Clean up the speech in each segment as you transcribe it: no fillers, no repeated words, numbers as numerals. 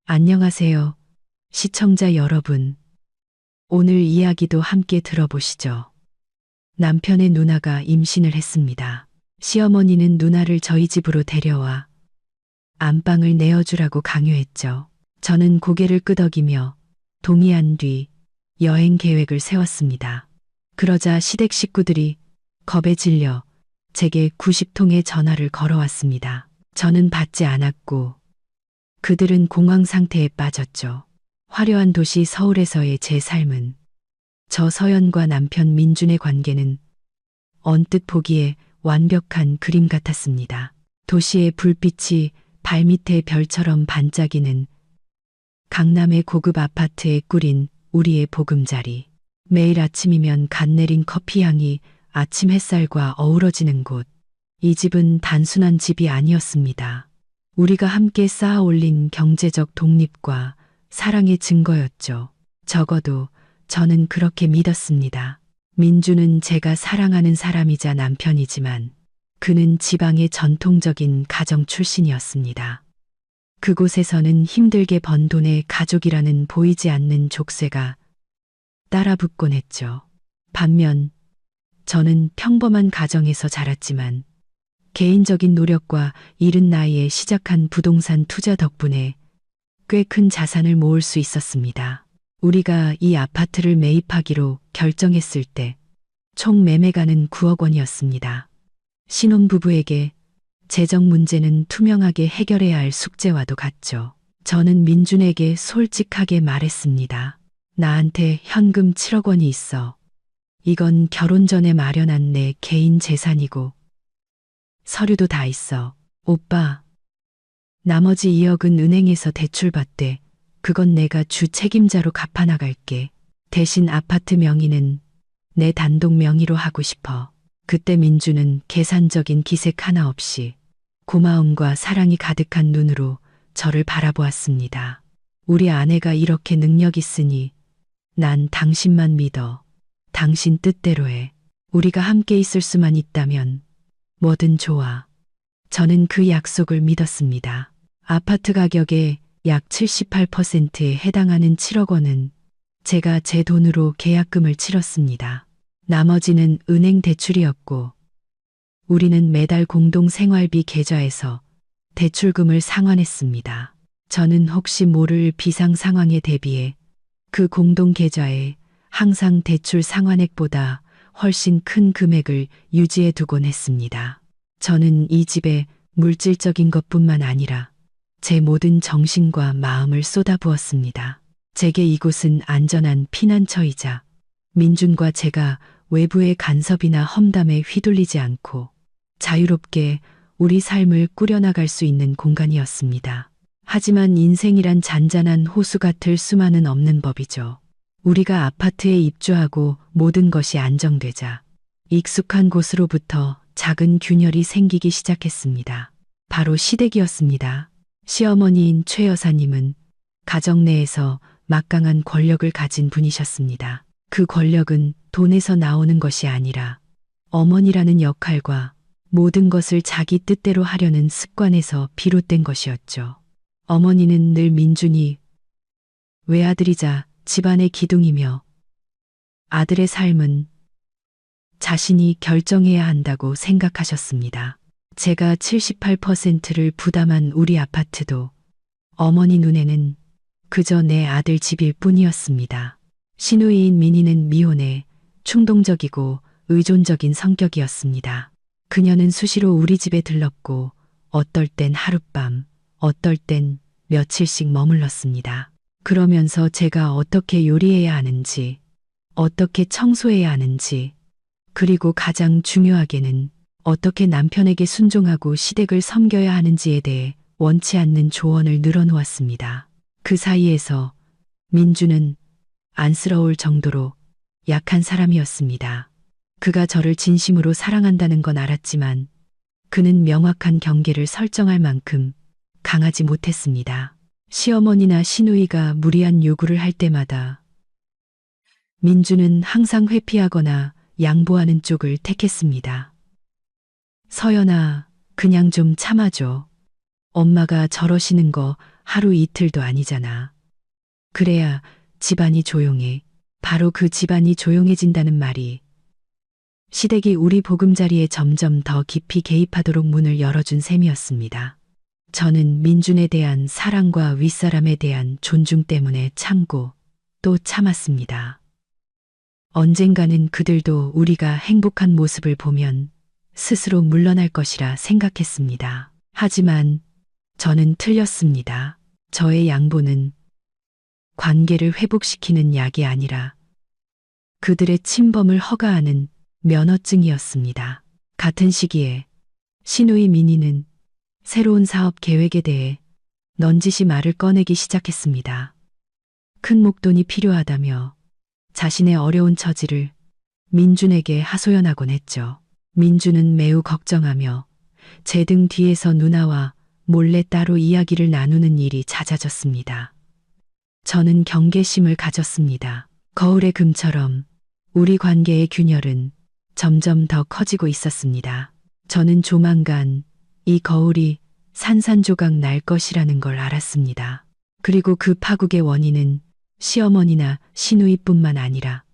안녕하세요, 시청자 여러분. 오늘 이야기도 함께 들어보시죠. 남편의 누나가 임신을 했습니다. 시어머니는 누나를 저희 집으로 데려와 안방을 내어주라고 강요했죠. 저는 고개를 끄덕이며 동의한 뒤 여행 계획을 세웠습니다. 그러자 시댁 식구들이 겁에 질려 제게 90통의 전화를 걸어왔습니다. 저는 받지 않았고 그들은 공황 상태에 빠졌죠. 화려한 도시 서울에서의 제 삶은, 저 서연과 남편 민준의 관계는 언뜻 보기에 완벽한 그림 같았습니다. 도시의 불빛이 발밑에 별처럼 반짝이는 강남의 고급 아파트에 꾸린 우리의 보금자리. 매일 아침이면 갓 내린 커피 향이 아침 햇살과 어우러지는 곳. 이 집은 단순한 집이 아니었습니다. 우리가 함께 쌓아 올린 경제적 독립과 사랑의 증거였죠. 적어도 저는 그렇게 믿었습니다. 민주는 제가 사랑하는 사람이자 남편이지만 그는 지방의 전통적인 가정 출신이었습니다. 그곳에서는 힘들게 번 돈에 가족이라는 보이지 않는 족쇄가 따라붙곤 했죠. 반면 저는 평범한 가정에서 자랐지만 개인적인 노력과 이른 나이에 시작한 부동산 투자 덕분에 꽤 큰 자산을 모을 수 있었습니다. 우리가 이 아파트를 매입하기로 결정했을 때 총 매매가는 9억 원이었습니다. 신혼부부에게 재정 문제는 투명하게 해결해야 할 숙제와도 같죠. 저는 민준에게 솔직하게 말했습니다. 나한테 현금 7억 원이 있어. 이건 결혼 전에 마련한 내 개인 재산이고 서류도 다 있어. 오빠, 나머지 2억은 은행에서 대출받대. 그건 내가 주 책임자로 갚아나갈게. 대신 아파트 명의는 내 단독 명의로 하고 싶어. 그때 민주는 계산적인 기색 하나 없이 고마움과 사랑이 가득한 눈으로 저를 바라보았습니다. 우리 아내가 이렇게 능력 있으니 난 당신만 믿어. 당신 뜻대로 해. 우리가 함께 있을 수만 있다면 뭐든 좋아. 저는 그 약속을 믿었습니다. 아파트 가격의 약 78%에 해당하는 7억 원은 제가 제 돈으로 계약금을 치렀습니다. 나머지는 은행 대출이었고 우리는 매달 공동 생활비 계좌에서 대출금을 상환했습니다. 저는 혹시 모를 비상 상황에 대비해 그 공동 계좌에 항상 대출 상환액보다 훨씬 큰 금액을 유지해 두곤 했습니다. 저는 이 집에 물질적인 것뿐만 아니라 제 모든 정신과 마음을 쏟아부었습니다. 제게 이곳은 안전한 피난처이자 민준과 제가 외부의 간섭이나 험담에 휘둘리지 않고 자유롭게 우리 삶을 꾸려나갈 수 있는 공간이었습니다. 하지만 인생이란 잔잔한 호수 같을 수만은 없는 법이죠. 우리가 아파트에 입주하고 모든 것이 안정되자 익숙한 곳으로부터 작은 균열이 생기기 시작했습니다. 바로 시댁이었습니다. 시어머니인 최 여사님은 가정 내에서 막강한 권력을 가진 분이셨습니다. 그 권력은 돈에서 나오는 것이 아니라 어머니라는 역할과 모든 것을 자기 뜻대로 하려는 습관에서 비롯된 것이었죠. 어머니는 늘 민준이 외아들이자 집안의 기둥이며 아들의 삶은 자신이 결정해야 한다고 생각하셨습니다. 제가 78%를 부담한 우리 아파트도 어머니 눈에는 그저 내 아들 집일 뿐이었습니다. 시누이인 민희는 미혼에 충동적이고 의존적인 성격이었습니다. 그녀는 수시로 우리 집에 들렀고 어떨 땐 하룻밤, 어떨 땐 며칠씩 머물렀습니다. 그러면서 제가 어떻게 요리해야 하는지, 어떻게 청소해야 하는지, 그리고 가장 중요하게는 어떻게 남편에게 순종하고 시댁을 섬겨야 하는지에 대해 원치 않는 조언을 늘어놓았습니다. 그 사이에서 민주는 안쓰러울 정도로 약한 사람이었습니다. 그가 저를 진심으로 사랑한다는 건 알았지만 그는 명확한 경계를 설정할 만큼 강하지 못했습니다. 시어머니나 시누이가 무리한 요구를 할 때마다 민주는 항상 회피하거나 양보하는 쪽을 택했습니다. 서연아, 그냥 좀 참아줘. 엄마가 저러시는 거 하루 이틀도 아니잖아. 그래야 집안이 조용해. 바로 그 집안이 조용해진다는 말이 시댁이 우리 보금자리에 점점 더 깊이 개입하도록 문을 열어준 셈이었습니다. 저는 민준에 대한 사랑과 윗사람에 대한 존중 때문에 참고 또 참았습니다. 언젠가는 그들도 우리가 행복한 모습을 보면 스스로 물러날 것이라 생각했습니다. 하지만 저는 틀렸습니다. 저의 양보는 관계를 회복시키는 약이 아니라 그들의 침범을 허가하는 면허증이었습니다. 같은 시기에 시누이 민희는 새로운 사업 계획에 대해 넌지시 말을 꺼내기 시작했습니다. 큰 목돈이 필요하다며 자신의 어려운 처지를 민준에게 하소연하곤 했죠. 민준은 매우 걱정하며 제 등 뒤에서 누나와 몰래 따로 이야기를 나누는 일이 잦아졌습니다. 저는 경계심을 가졌습니다. 거울의 금처럼 우리 관계의 균열은 점점 더 커지고 있었습니다. 저는 조만간 이 거울이 산산조각 날 것이라는 걸 알았습니다. 그리고 그 파국의 원인은 시어머니나 시누이뿐만 아니라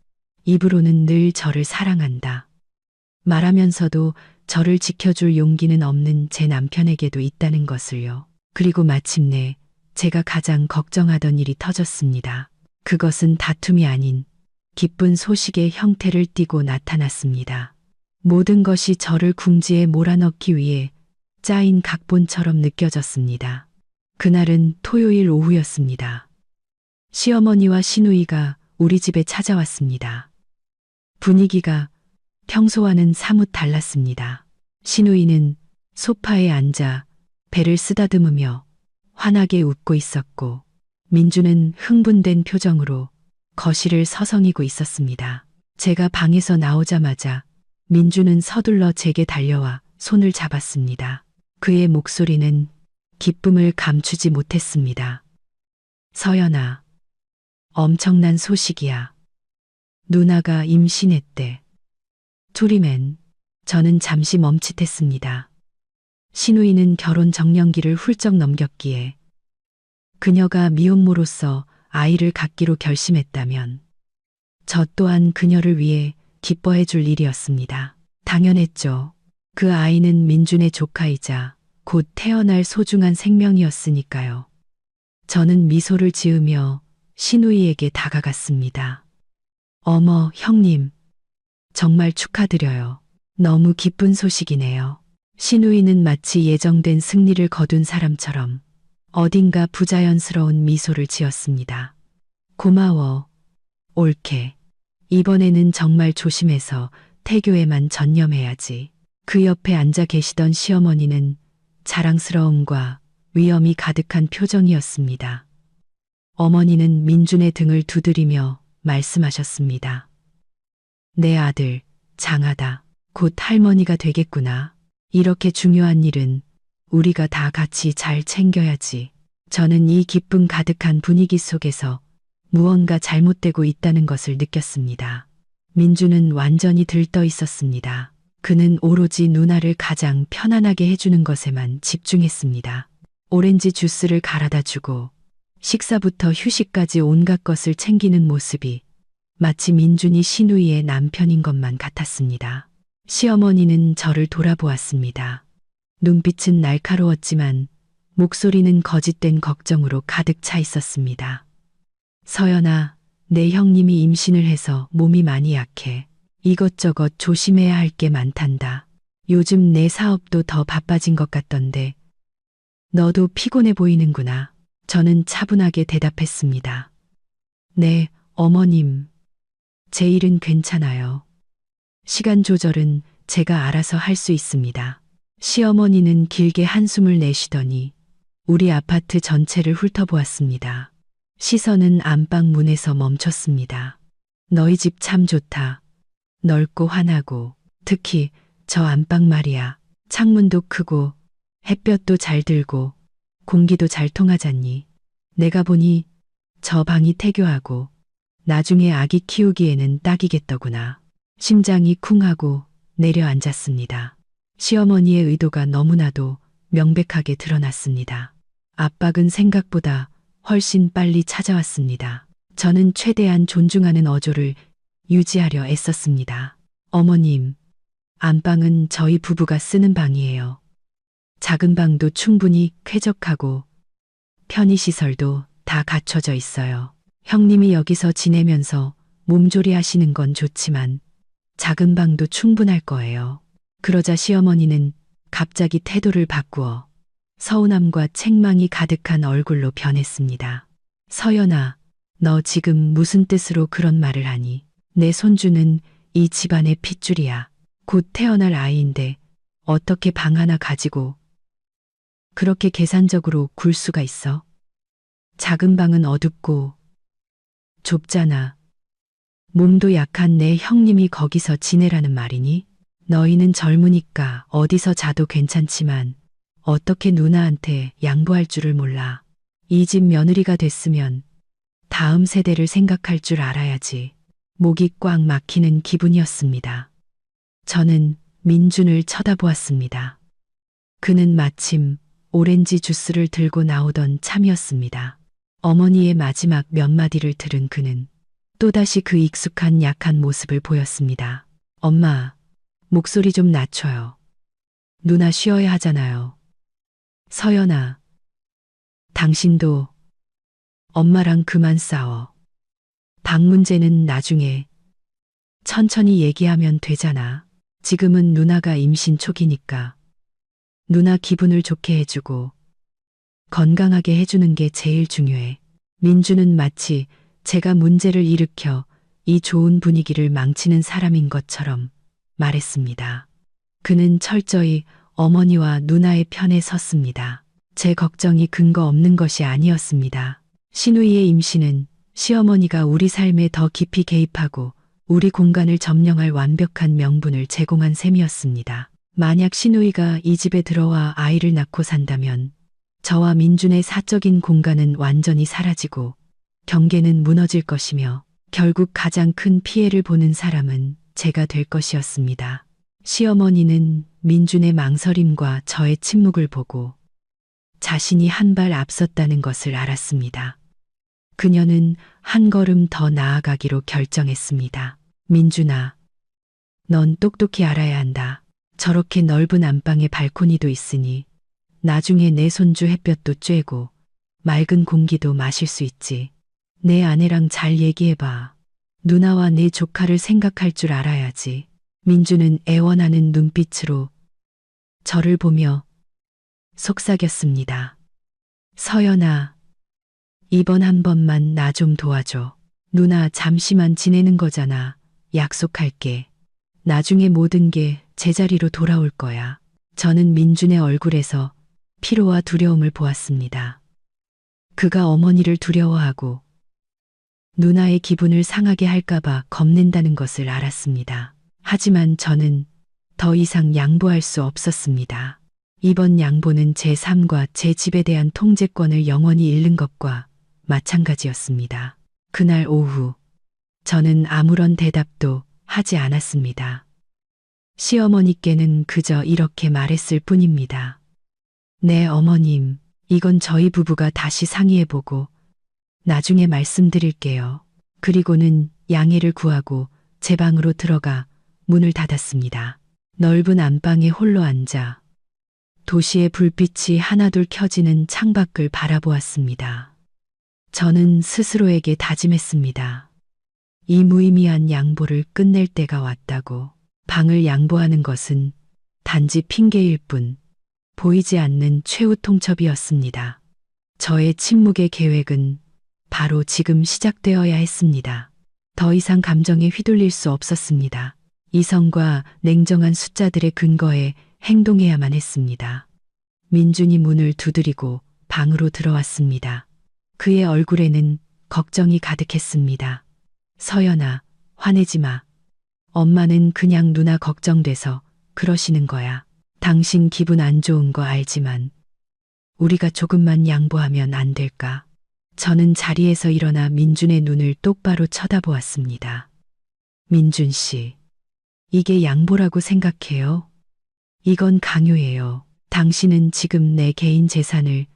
입으로는 늘 저를 사랑한다 말하면서도 저를 지켜줄 용기는 없는 제 남편에게도 있다는 것을요. 그리고 마침내 제가 가장 걱정하던 일이 터졌습니다. 그것은 다툼이 아닌 기쁜 소식의 형태를 띠고 나타났습니다. 모든 것이 저를 궁지에 몰아넣기 위해 짜인 각본처럼 느껴졌습니다. 그날은 토요일 오후였습니다. 시어머니와 시누이가 우리 집에 찾아왔습니다. 분위기가 평소와는 사뭇 달랐습니다. 시누이는 소파에 앉아 배를 쓰다듬으며 환하게 웃고 있었고 민주는 흥분된 표정으로 거실을 서성이고 있었습니다. 제가 방에서 나오자마자 민주는 서둘러 제게 달려와 손을 잡았습니다. 그의 목소리는 기쁨을 감추지 못했습니다. 서연아, 엄청난 소식이야. 누나가 임신했대. 투리맨, 저는 잠시 멈칫했습니다. 시누이는 결혼 정년기를 훌쩍 넘겼기에 그녀가 미혼모로서 아이를 갖기로 결심했다면 저 또한 그녀를 위해 기뻐해 줄 일이었습니다. 당연했죠. 그 아이는 민준의 조카이자 곧 태어날 소중한 생명이었으니까요. 저는 미소를 지으며 시누이에게 다가갔습니다. 어머, 형님. 정말 축하드려요. 너무 기쁜 소식이네요. 시누이는 마치 예정된 승리를 거둔 사람처럼 어딘가 부자연스러운 미소를 지었습니다. 고마워. 옳게. 이번에는 정말 조심해서 태교에만 전념해야지. 그 옆에 앉아 계시던 시어머니는 자랑스러움과 위엄이 가득한 표정이었습니다. 어머니는 민준의 등을 두드리며 말씀하셨습니다. 내 아들, 장하다. 곧 할머니가 되겠구나. 이렇게 중요한 일은 우리가 다 같이 잘 챙겨야지. 저는 이 기쁨 가득한 분위기 속에서 무언가 잘못되고 있다는 것을 느꼈습니다. 민주는 완전히 들떠 있었습니다. 그는 오로지 누나를 가장 편안하게 해주는 것에만 집중했습니다. 오렌지 주스를 갈아다 주고 식사부터 휴식까지 온갖 것을 챙기는 모습이 마치 민준이 시누이의 남편인 것만 같았습니다. 시어머니는 저를 돌아보았습니다. 눈빛은 날카로웠지만 목소리는 거짓된 걱정으로 가득 차 있었습니다. 서연아, 내 형님이 임신을 해서 몸이 많이 약해. 이것저것 조심해야 할 게 많단다. 요즘 내 사업도 더 바빠진 것 같던데 너도 피곤해 보이는구나. 저는 차분하게 대답했습니다. 네, 어머님. 제 일은 괜찮아요. 시간 조절은 제가 알아서 할 수 있습니다. 시어머니는 길게 한숨을 내쉬더니 우리 아파트 전체를 훑어보았습니다. 시선은 안방 문에서 멈췄습니다. 너희 집 참 좋다. 넓고 환하고 특히 저 안방 말이야. 창문도 크고 햇볕도 잘 들고 공기도 잘 통하잖니. 내가 보니 저 방이 태교하고 나중에 아기 키우기에는 딱이겠더구나. 심장이 쿵하고 내려앉았습니다. 시어머니의 의도가 너무나도 명백하게 드러났습니다. 압박은 생각보다 훨씬 빨리 찾아왔습니다. 저는 최대한 존중하는 어조를 유지하려 애썼습니다. 어머님, 안방은 저희 부부가 쓰는 방이에요. 작은 방도 충분히 쾌적하고 편의시설도 다 갖춰져 있어요. 형님이 여기서 지내면서 몸조리 하시는 건 좋지만 작은 방도 충분할 거예요. 그러자 시어머니는 갑자기 태도를 바꾸어 서운함과 책망이 가득한 얼굴로 변했습니다. 서연아, 너 지금 무슨 뜻으로 그런 말을 하니? 내 손주는 이 집안의 핏줄이야. 곧 태어날 아이인데 어떻게 방 하나 가지고 그렇게 계산적으로 굴 수가 있어? 작은 방은 어둡고 좁잖아. 몸도 약한 내 형님이 거기서 지내라는 말이니? 너희는 젊으니까 어디서 자도 괜찮지만 어떻게 누나한테 양보할 줄을 몰라. 이 집 며느리가 됐으면 다음 세대를 생각할 줄 알아야지. 목이 꽉 막히는 기분이었습니다. 저는 민준을 쳐다보았습니다. 그는 마침 오렌지 주스를 들고 나오던 참이었습니다. 어머니의 마지막 몇 마디를 들은 그는 또다시 그 익숙한 약한 모습을 보였습니다. 엄마, 목소리 좀 낮춰요. 누나 쉬어야 하잖아요. 서연아, 당신도 엄마랑 그만 싸워. 방 문제는 나중에 천천히 얘기하면 되잖아. 지금은 누나가 임신 초기니까 누나 기분을 좋게 해주고 건강하게 해주는 게 제일 중요해. 민주는 마치 제가 문제를 일으켜 이 좋은 분위기를 망치는 사람인 것처럼 말했습니다. 그는 철저히 어머니와 누나의 편에 섰습니다. 제 걱정이 근거 없는 것이 아니었습니다. 신우이의 임신은 시어머니가 우리 삶에 더 깊이 개입하고 우리 공간을 점령할 완벽한 명분을 제공한 셈이었습니다. 만약 신우이가 이 집에 들어와 아이를 낳고 산다면 저와 민준의 사적인 공간은 완전히 사라지고 경계는 무너질 것이며 결국 가장 큰 피해를 보는 사람은 제가 될 것이었습니다. 시어머니는 민준의 망설임과 저의 침묵을 보고 자신이 한 발 앞섰다는 것을 알았습니다. 그녀는 한 걸음 더 나아가기로 결정했습니다. 민준아, 넌 똑똑히 알아야 한다. 저렇게 넓은 안방에 발코니도 있으니 나중에 내 손주 햇볕도 쬐고 맑은 공기도 마실 수 있지. 내 아내랑 잘 얘기해봐. 누나와 내 조카를 생각할 줄 알아야지. 민주는 애원하는 눈빛으로 저를 보며 속삭였습니다. 서연아, 이번 한 번만 나 좀 도와줘. 누나 잠시만 지내는 거잖아. 약속할게. 나중에 모든 게 제자리로 돌아올 거야. 저는 민준의 얼굴에서 피로와 두려움을 보았습니다. 그가 어머니를 두려워하고 누나의 기분을 상하게 할까봐 겁낸다는 것을 알았습니다. 하지만 저는 더 이상 양보할 수 없었습니다. 이번 양보는 제 삶과 제 집에 대한 통제권을 영원히 잃는 것과 마찬가지였습니다. 그날 오후, 저는 아무런 대답도 하지 않았습니다. 시어머니께는 그저 이렇게 말했을 뿐입니다. 네, 어머님, 이건 저희 부부가 다시 상의해보고 나중에 말씀드릴게요. 그리고는 양해를 구하고 제 방으로 들어가 문을 닫았습니다. 넓은 안방에 홀로 앉아 도시의 불빛이 하나둘 켜지는 창밖을 바라보았습니다. 저는 스스로에게 다짐했습니다. 이 무의미한 양보를 끝낼 때가 왔다고. 방을 양보하는 것은 단지 핑계일 뿐 보이지 않는 최후 통첩이었습니다. 저의 침묵의 계획은 바로 지금 시작되어야 했습니다. 더 이상 감정에 휘둘릴 수 없었습니다. 이성과 냉정한 숫자들의 근거에 행동해야만 했습니다. 민준이 문을 두드리고 방으로 들어왔습니다. 그의 얼굴에는 걱정이 가득했습니다. 서연아, 화내지 마. 엄마는 그냥 누나 걱정돼서 그러시는 거야. 당신 기분 안 좋은 거 알지만 우리가 조금만 양보하면 안 될까? 저는 자리에서 일어나 민준의 눈을 똑바로 쳐다보았습니다. 민준 씨, 이게 양보라고 생각해요? 이건 강요예요. 당신은 지금 내 개인 재산을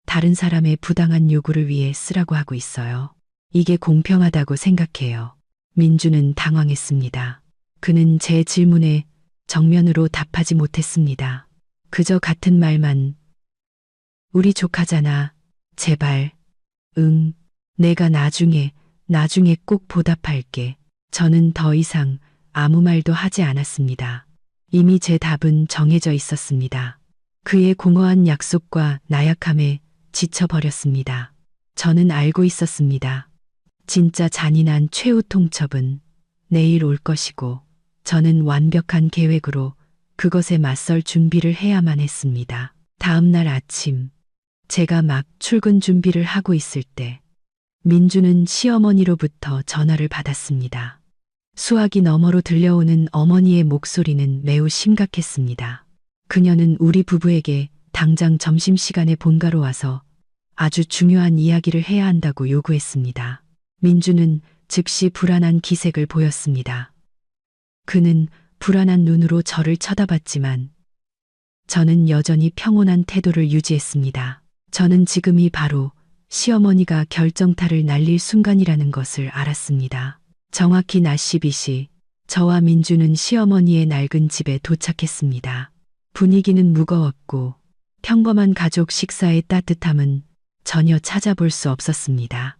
다른 사람의 부당한 요구를 위해 쓰라고 하고 있어요. 이게 공평하다고 생각해요. 민주는 당황했습니다. 그는 제 질문에 정면으로 답하지 못했습니다. 그저 같은 말만 우리 조카잖아. 제발. 응. 내가 나중에 꼭 보답할게. 저는 더 이상 아무 말도 하지 않았습니다. 이미 제 답은 정해져 있었습니다. 그의 공허한 약속과 나약함에 지쳐버렸습니다. 저는 알고 있었습니다. 진짜 잔인한 최후 통첩은 내일 올 것이고 저는 완벽한 계획으로 그것에 맞설 준비를 해야만 했습니다. 다음 날 아침 제가 막 출근 준비를 하고 있을 때 민주는 시어머니로부터 전화를 받았습니다. 수화기 너머로 들려오는 어머니의 목소리는 매우 심각했습니다. 그녀는 우리 부부에게 당장 점심시간에 본가로 와서 아주 중요한 이야기를 해야 한다고 요구했습니다. 민주는 즉시 불안한 기색을 보였습니다. 그는 불안한 눈으로 저를 쳐다봤지만 저는 여전히 평온한 태도를 유지했습니다. 저는 지금이 바로 시어머니가 결정타를 날릴 순간이라는 것을 알았습니다. 정확히 낮 12시 저와 민주는 시어머니의 낡은 집에 도착했습니다. 분위기는 무거웠고 평범한 가족 식사의 따뜻함은 전혀 찾아볼 수 없었습니다.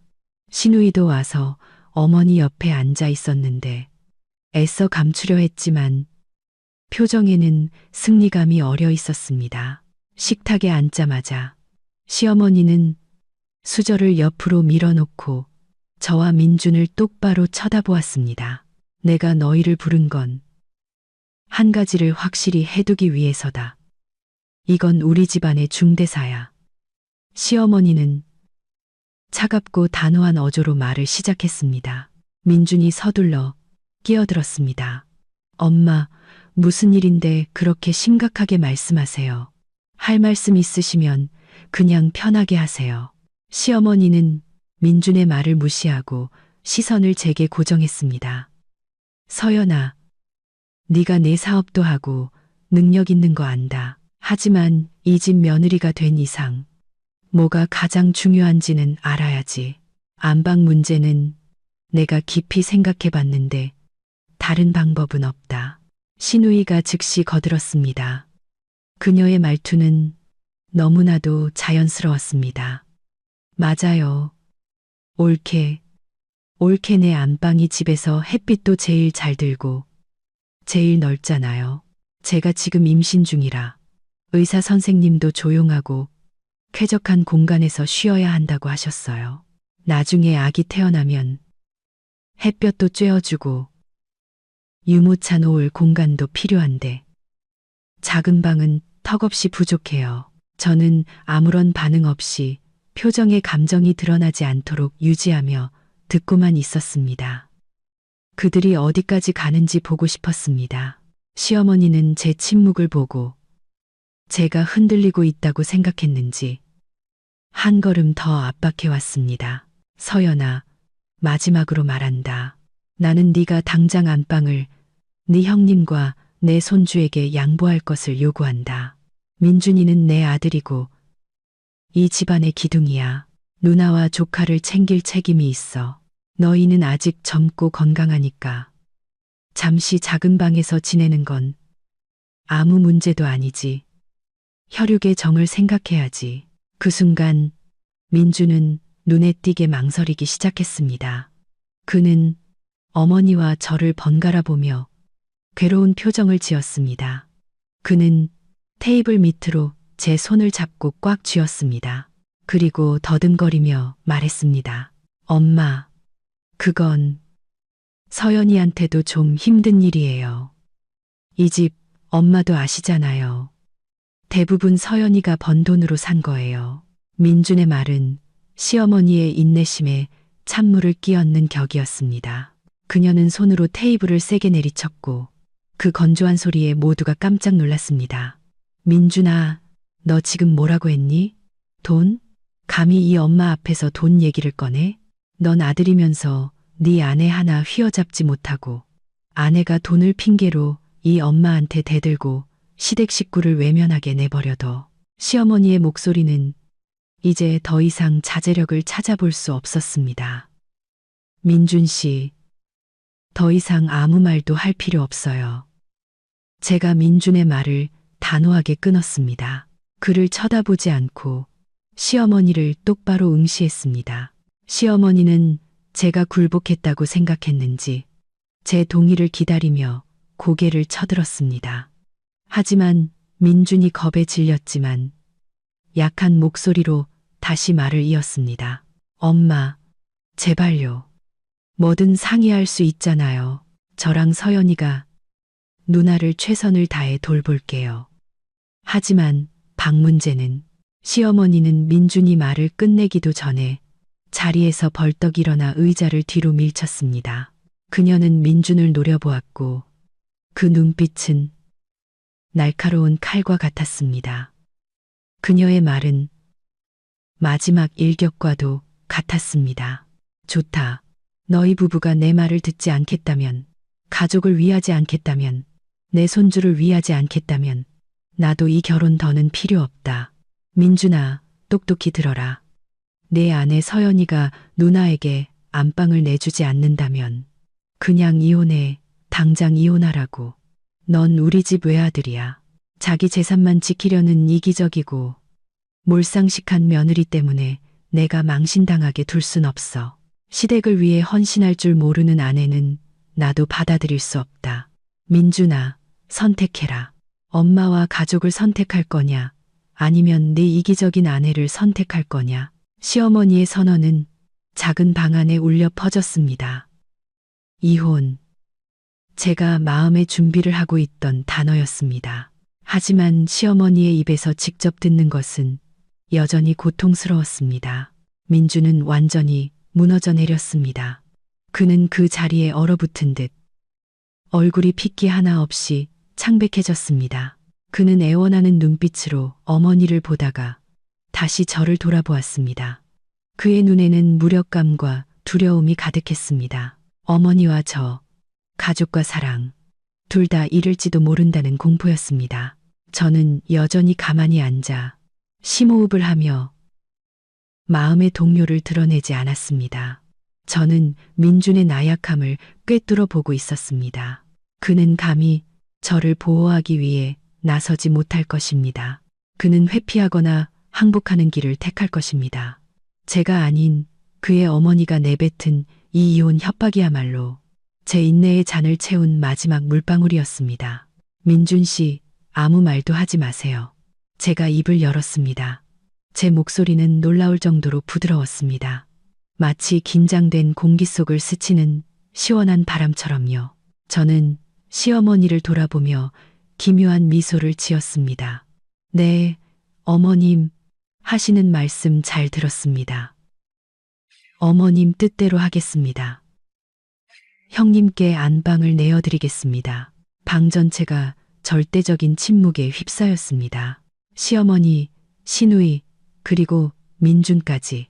시누이도 와서 어머니 옆에 앉아 있었는데 애써 감추려 했지만 표정에는 승리감이 어려 있었습니다. 식탁에 앉자마자 시어머니는 수저를 옆으로 밀어놓고 저와 민준을 똑바로 쳐다보았습니다. 내가 너희를 부른 건 한 가지를 확실히 해두기 위해서다. 이건 우리 집안의 중대사야. 시어머니는 차갑고 단호한 어조로 말을 시작했습니다. 민준이 서둘러 끼어들었습니다. 엄마, 무슨 일인데 그렇게 심각하게 말씀하세요. 할 말씀 있으시면 그냥 편하게 하세요. 시어머니는 민준의 말을 무시하고 시선을 제게 고정했습니다. 서연아, 네가 내 사업도 하고 능력 있는 거 안다. 하지만 이 집 며느리가 된 이상 뭐가 가장 중요한지는 알아야지. 안방 문제는 내가 깊이 생각해 봤는데 다른 방법은 없다. 시누이가 즉시 거들었습니다. 그녀의 말투는 너무나도 자연스러웠습니다. 맞아요. 옳게 내 안방이 집에서 햇빛도 제일 잘 들고 제일 넓잖아요. 제가 지금 임신 중이라 의사 선생님도 조용하고 쾌적한 공간에서 쉬어야 한다고 하셨어요. 나중에 아기 태어나면 햇볕도 쬐어주고 유모차 놓을 공간도 필요한데 작은 방은 턱없이 부족해요. 저는 아무런 반응 없이 표정에 감정이 드러나지 않도록 유지하며 듣고만 있었습니다. 그들이 어디까지 가는지 보고 싶었습니다. 시어머니는 제 침묵을 보고 제가 흔들리고 있다고 생각했는지 한 걸음 더 압박해 왔습니다. 서연아, 마지막으로 말한다. 나는 네가 당장 안방을 네 형님과 내 손주에게 양보할 것을 요구한다. 민준이는 내 아들이고 이 집안의 기둥이야. 누나와 조카를 챙길 책임이 있어. 너희는 아직 젊고 건강하니까 잠시 작은 방에서 지내는 건 아무 문제도 아니지. 혈육의 정을 생각해야지. 그 순간 민주는 눈에 띄게 망설이기 시작했습니다. 그는 어머니와 저를 번갈아 보며 괴로운 표정을 지었습니다. 그는 테이블 밑으로 제 손을 잡고 꽉 쥐었습니다. 그리고 더듬거리며 말했습니다. 엄마, 그건 서연이한테도 좀 힘든 일이에요. 이 집 엄마도 아시잖아요. 대부분 서연이가 번 돈으로 산 거예요. 민준의 말은 시어머니의 인내심에 찬물을 끼얹는 격이었습니다. 그녀는 손으로 테이블을 세게 내리쳤고 그 건조한 소리에 모두가 깜짝 놀랐습니다. 민준아, 너 지금 뭐라고 했니? 돈? 감히 이 엄마 앞에서 돈 얘기를 꺼내? 넌 아들이면서 네 아내 하나 휘어잡지 못하고 아내가 돈을 핑계로 이 엄마한테 대들고 시댁 식구를 외면하게 내버려둬. 시어머니의 목소리는 이제 더 이상 자제력을 찾아볼 수 없었습니다. 민준 씨, 더 이상 아무 말도 할 필요 없어요. 제가 민준의 말을 단호하게 끊었습니다. 그를 쳐다보지 않고 시어머니를 똑바로 응시했습니다. 시어머니는 제가 굴복했다고 생각했는지 제 동의를 기다리며 고개를 쳐들었습니다. 하지만 민준이 겁에 질렸지만 약한 목소리로 다시 말을 이었습니다. 엄마, 제발요. 뭐든 상의할 수 있잖아요. 저랑 서연이가 누나를 최선을 다해 돌볼게요. 하지만 방 문제는 시어머니는 민준이 말을 끝내기도 전에 자리에서 벌떡 일어나 의자를 뒤로 밀쳤습니다. 그녀는 민준을 노려보았고 그 눈빛은 날카로운 칼과 같았습니다. 그녀의 말은 마지막 일격과도 같았습니다. 좋다. 너희 부부가 내 말을 듣지 않겠다면, 가족을 위하지 않겠다면, 내 손주를 위하지 않겠다면 나도 이 결혼 더는 필요 없다. 민준아, 똑똑히 들어라. 내 아내 서연이가 누나에게 안방을 내주지 않는다면 그냥 이혼해. 당장 이혼하라고. 넌 우리 집 외아들이야. 자기 재산만 지키려는 이기적이고 몰상식한 며느리 때문에 내가 망신당하게 둘 순 없어. 시댁을 위해 헌신할 줄 모르는 아내는 나도 받아들일 수 없다. 민준아, 선택해라. 엄마와 가족을 선택할 거냐, 아니면 내 이기적인 아내를 선택할 거냐. 시어머니의 선언은 작은 방 안에 울려 퍼졌습니다. 이혼. 제가 마음의 준비를 하고 있던 단어였습니다. 하지만 시어머니의 입에서 직접 듣는 것은 여전히 고통스러웠습니다. 민주는 완전히 무너져 내렸습니다. 그는 그 자리에 얼어붙은 듯 얼굴이 핏기 하나 없이 창백해졌습니다. 그는 애원하는 눈빛으로 어머니를 보다가 다시 저를 돌아보았습니다. 그의 눈에는 무력감과 두려움이 가득했습니다. 어머니와 저, 가족과 사랑, 둘 다 잃을지도 모른다는 공포였습니다. 저는 여전히 가만히 앉아 심호흡을 하며 마음의 동요를 드러내지 않았습니다. 저는 민준의 나약함을 꿰뚫어 보고 있었습니다. 그는 감히 저를 보호하기 위해 나서지 못할 것입니다. 그는 회피하거나 항복하는 길을 택할 것입니다. 제가 아닌 그의 어머니가 내뱉은 이 이혼 협박이야말로 제 인내의 잔을 채운 마지막 물방울이었습니다. 민준 씨, 아무 말도 하지 마세요. 제가 입을 열었습니다. 제 목소리는 놀라울 정도로 부드러웠습니다. 마치 긴장된 공기 속을 스치는 시원한 바람처럼요. 저는 시어머니를 돌아보며 기묘한 미소를 지었습니다. 네, 어머님, 하시는 말씀 잘 들었습니다. 어머님 뜻대로 하겠습니다. 형님께 안방을 내어드리겠습니다. 방 전체가 절대적인 침묵에 휩싸였습니다. 시어머니, 시누이, 그리고 민준까지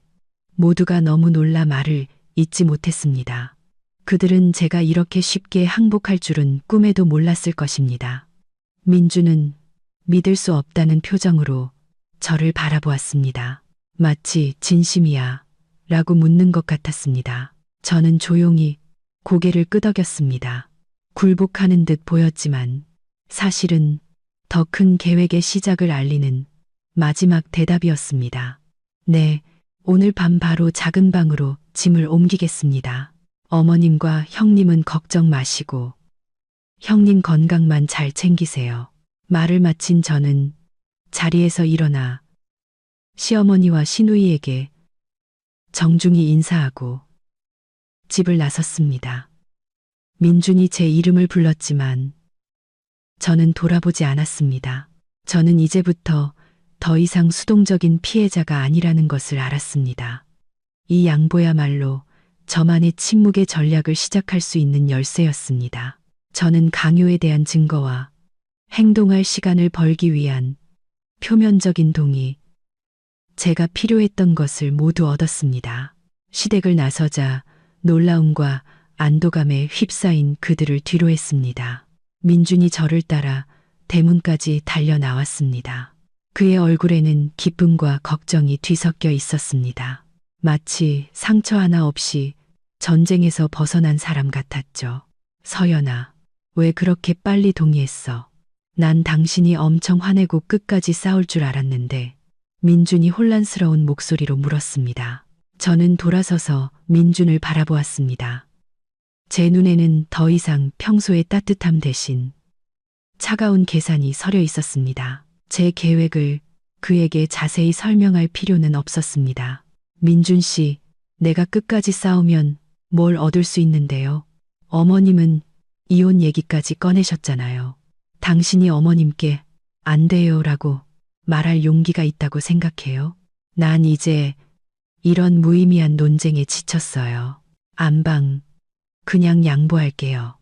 모두가 너무 놀라 말을 잇지 못했습니다. 그들은 제가 이렇게 쉽게 항복할 줄은 꿈에도 몰랐을 것입니다. 민준은 믿을 수 없다는 표정으로 저를 바라보았습니다. 마치 진심이야 라고 묻는 것 같았습니다. 저는 조용히 고개를 끄덕였습니다. 굴복하는 듯 보였지만 사실은 더 큰 계획의 시작을 알리는 마지막 대답이었습니다. 네, 오늘 밤 바로 작은 방으로 짐을 옮기겠습니다. 어머님과 형님은 걱정 마시고 형님 건강만 잘 챙기세요. 말을 마친 저는 자리에서 일어나 시어머니와 시누이에게 정중히 인사하고 집을 나섰습니다. 민준이 제 이름을 불렀지만 저는 돌아보지 않았습니다. 저는 이제부터 더 이상 수동적인 피해자가 아니라는 것을 알았습니다. 이 양보야말로 저만의 침묵의 전략을 시작할 수 있는 열쇠였습니다. 저는 강요에 대한 증거와 행동할 시간을 벌기 위한 표면적인 동의, 제가 필요했던 것을 모두 얻었습니다. 시댁을 나서자 놀라움과 안도감에 휩싸인 그들을 뒤로했습니다. 민준이 저를 따라 대문까지 달려 나왔습니다. 그의 얼굴에는 기쁨과 걱정이 뒤섞여 있었습니다. 마치 상처 하나 없이 전쟁에서 벗어난 사람 같았죠. 서연아, 왜 그렇게 빨리 동의했어? 난 당신이 엄청 화내고 끝까지 싸울 줄 알았는데. 민준이 혼란스러운 목소리로 물었습니다. 저는 돌아서서 민준을 바라보았습니다. 제 눈에는 더 이상 평소의 따뜻함 대신 차가운 계산이 서려 있었습니다. 제 계획을 그에게 자세히 설명할 필요는 없었습니다. 민준 씨, 내가 끝까지 싸우면 뭘 얻을 수 있는데요? 어머님은 이혼 얘기까지 꺼내셨잖아요. 당신이 어머님께 안 돼요라고 말할 용기가 있다고 생각해요? 난 이제 이런 무의미한 논쟁에 지쳤어요. 안방, 그냥 양보할게요.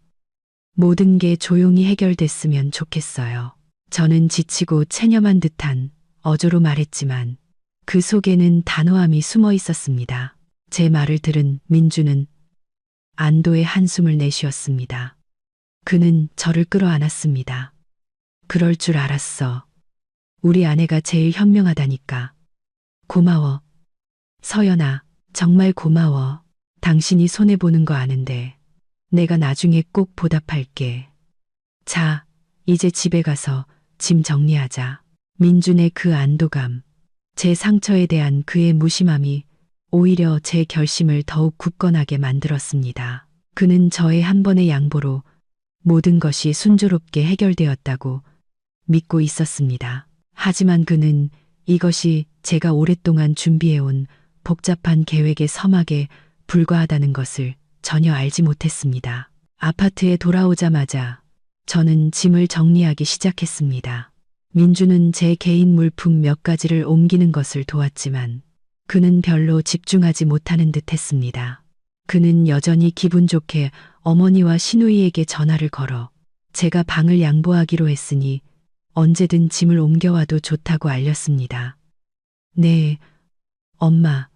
모든 게 조용히 해결됐으면 좋겠어요. 저는 지치고 체념한 듯한 어조로 말했지만 그 속에는 단호함이 숨어 있었습니다. 제 말을 들은 민주는 안도의 한숨을 내쉬었습니다. 그는 저를 끌어안았습니다. 그럴 줄 알았어. 우리 아내가 제일 현명하다니까. 고마워. 서연아, 정말 고마워. 당신이 손해보는 거 아는데 내가 나중에 꼭 보답할게. 자, 이제 집에 가서 짐 정리하자. 민준의 그 안도감, 제 상처에 대한 그의 무심함이 오히려 제 결심을 더욱 굳건하게 만들었습니다. 그는 저의 한 번의 양보로 모든 것이 순조롭게 해결되었다고 믿고 있었습니다. 하지만 그는 이것이 제가 오랫동안 준비해온 복잡한 계획의 서막에 불과하다는 것을 전혀 알지 못했습니다. 아파트에 돌아오자마자 저는 짐을 정리하기 시작했습니다. 민주는 제 개인 물품 몇 가지를 옮기는 것을 도왔지만 그는 별로 집중하지 못하는 듯 했습니다. 그는 여전히 기분 좋게 어머니와 시누이에게 전화를 걸어 제가 방을 양보하기로 했으니 언제든 짐을 옮겨와도 좋다고 알렸습니다. 네, 엄마,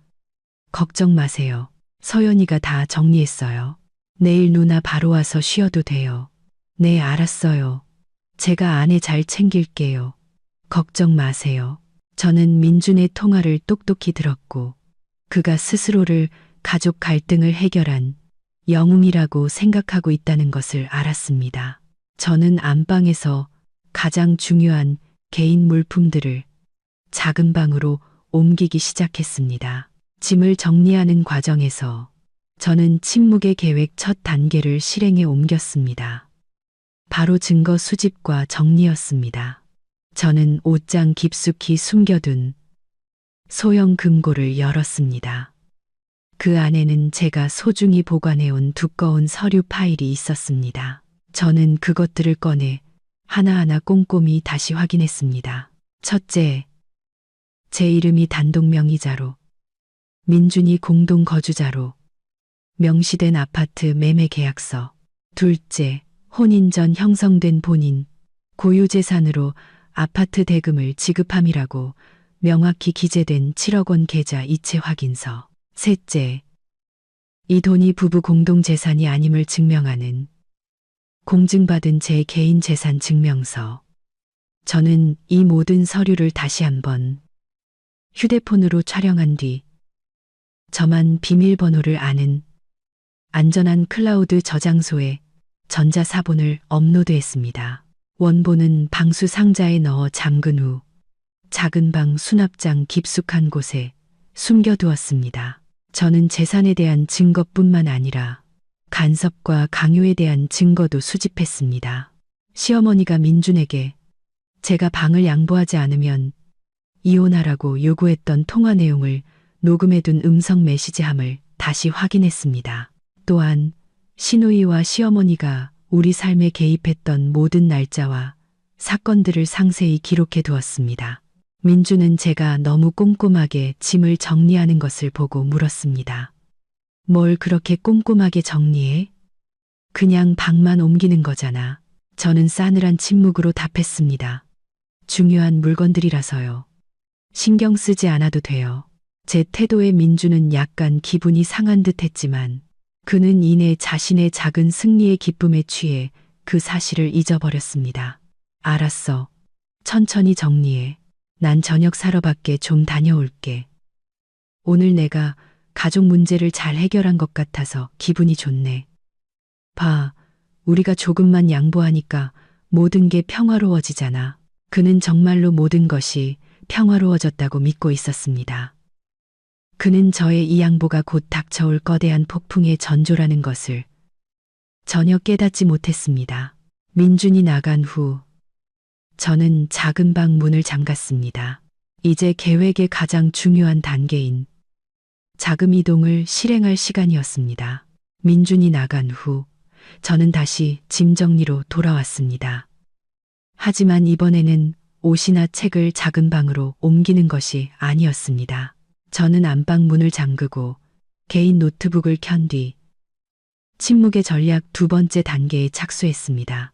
걱정 마세요. 서연이가 다 정리했어요. 내일 누나 바로 와서 쉬어도 돼요. 네, 알았어요. 제가 아내 잘 챙길게요. 걱정 마세요. 저는 민준의 통화를 똑똑히 들었고 그가 스스로를 가족 갈등을 해결한 영웅이라고 생각하고 있다는 것을 알았습니다. 저는 안방에서 가장 중요한 개인 물품들을 작은 방으로 옮기기 시작했습니다. 짐을 정리하는 과정에서 저는 침묵의 계획 첫 단계를 실행에 옮겼습니다. 바로 증거 수집과 정리였습니다. 저는 옷장 깊숙이 숨겨둔 소형 금고를 열었습니다. 그 안에는 제가 소중히 보관해온 두꺼운 서류 파일이 있었습니다. 저는 그것들을 꺼내 하나하나 꼼꼼히 다시 확인했습니다. 첫째, 제 이름이 단독 명의자로, 민준이 공동 거주자로 명시된 아파트 매매 계약서. 둘째, 혼인 전 형성된 본인, 고유 재산으로 아파트 대금을 지급함이라고 명확히 기재된 7억 원 계좌 이체 확인서. 셋째, 이 돈이 부부 공동 재산이 아님을 증명하는 공증받은 제 개인 재산 증명서. 저는 이 모든 서류를 다시 한번 휴대폰으로 촬영한 뒤 저만 비밀번호를 아는 안전한 클라우드 저장소에 전자사본을 업로드했습니다. 원본은 방수 상자에 넣어 잠근 후 작은 방 수납장 깊숙한 곳에 숨겨두었습니다. 저는 재산에 대한 증거뿐만 아니라 간섭과 강요에 대한 증거도 수집했습니다. 시어머니가 민준에게 제가 방을 양보하지 않으면 이혼하라고 요구했던 통화 내용을 녹음해둔 음성 메시지함을 다시 확인했습니다. 또한 시누이와 시어머니가 우리 삶에 개입했던 모든 날짜와 사건들을 상세히 기록해 두었습니다. 민주는 제가 너무 꼼꼼하게 짐을 정리하는 것을 보고 물었습니다. 뭘 그렇게 꼼꼼하게 정리해? 그냥 방만 옮기는 거잖아. 저는 싸늘한 침묵으로 답했습니다. 중요한 물건들이라서요. 신경 쓰지 않아도 돼요. 제 태도에 민주는 약간 기분이 상한 듯 했지만 그는 이내 자신의 작은 승리의 기쁨에 취해 그 사실을 잊어버렸습니다. 알았어. 천천히 정리해. 난 저녁 사러 밖에 좀 다녀올게. 오늘 내가 가족 문제를 잘 해결한 것 같아서 기분이 좋네. 봐, 우리가 조금만 양보하니까 모든 게 평화로워지잖아. 그는 정말로 모든 것이 평화로워졌다고 믿고 있었습니다. 그는 저의 이 양보가 곧 닥쳐올 거대한 폭풍의 전조라는 것을 전혀 깨닫지 못했습니다. 민준이 나간 후 저는 작은 방 문을 잠갔습니다. 이제 계획의 가장 중요한 단계인 자금 이동을 실행할 시간이었습니다. 민준이 나간 후 저는 다시 짐 정리로 돌아왔습니다. 하지만 이번에는 옷이나 책을 작은 방으로 옮기는 것이 아니었습니다. 저는 안방 문을 잠그고 개인 노트북을 켠 뒤 침묵의 전략 두 번째 단계에 착수했습니다.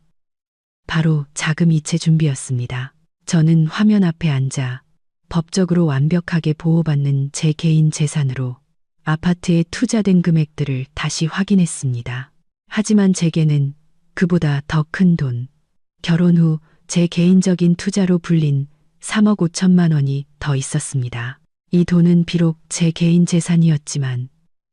바로 자금 이체 준비였습니다. 저는 화면 앞에 앉아 법적으로 완벽하게 보호받는 제 개인 재산으로 아파트에 투자된 금액들을 다시 확인했습니다. 하지만 제게는 그보다 더 큰 돈, 결혼 후 제 개인적인 투자로 불린 3억 5천만 원이 더 있었습니다. 이 돈은 비록 제 개인 재산이었지만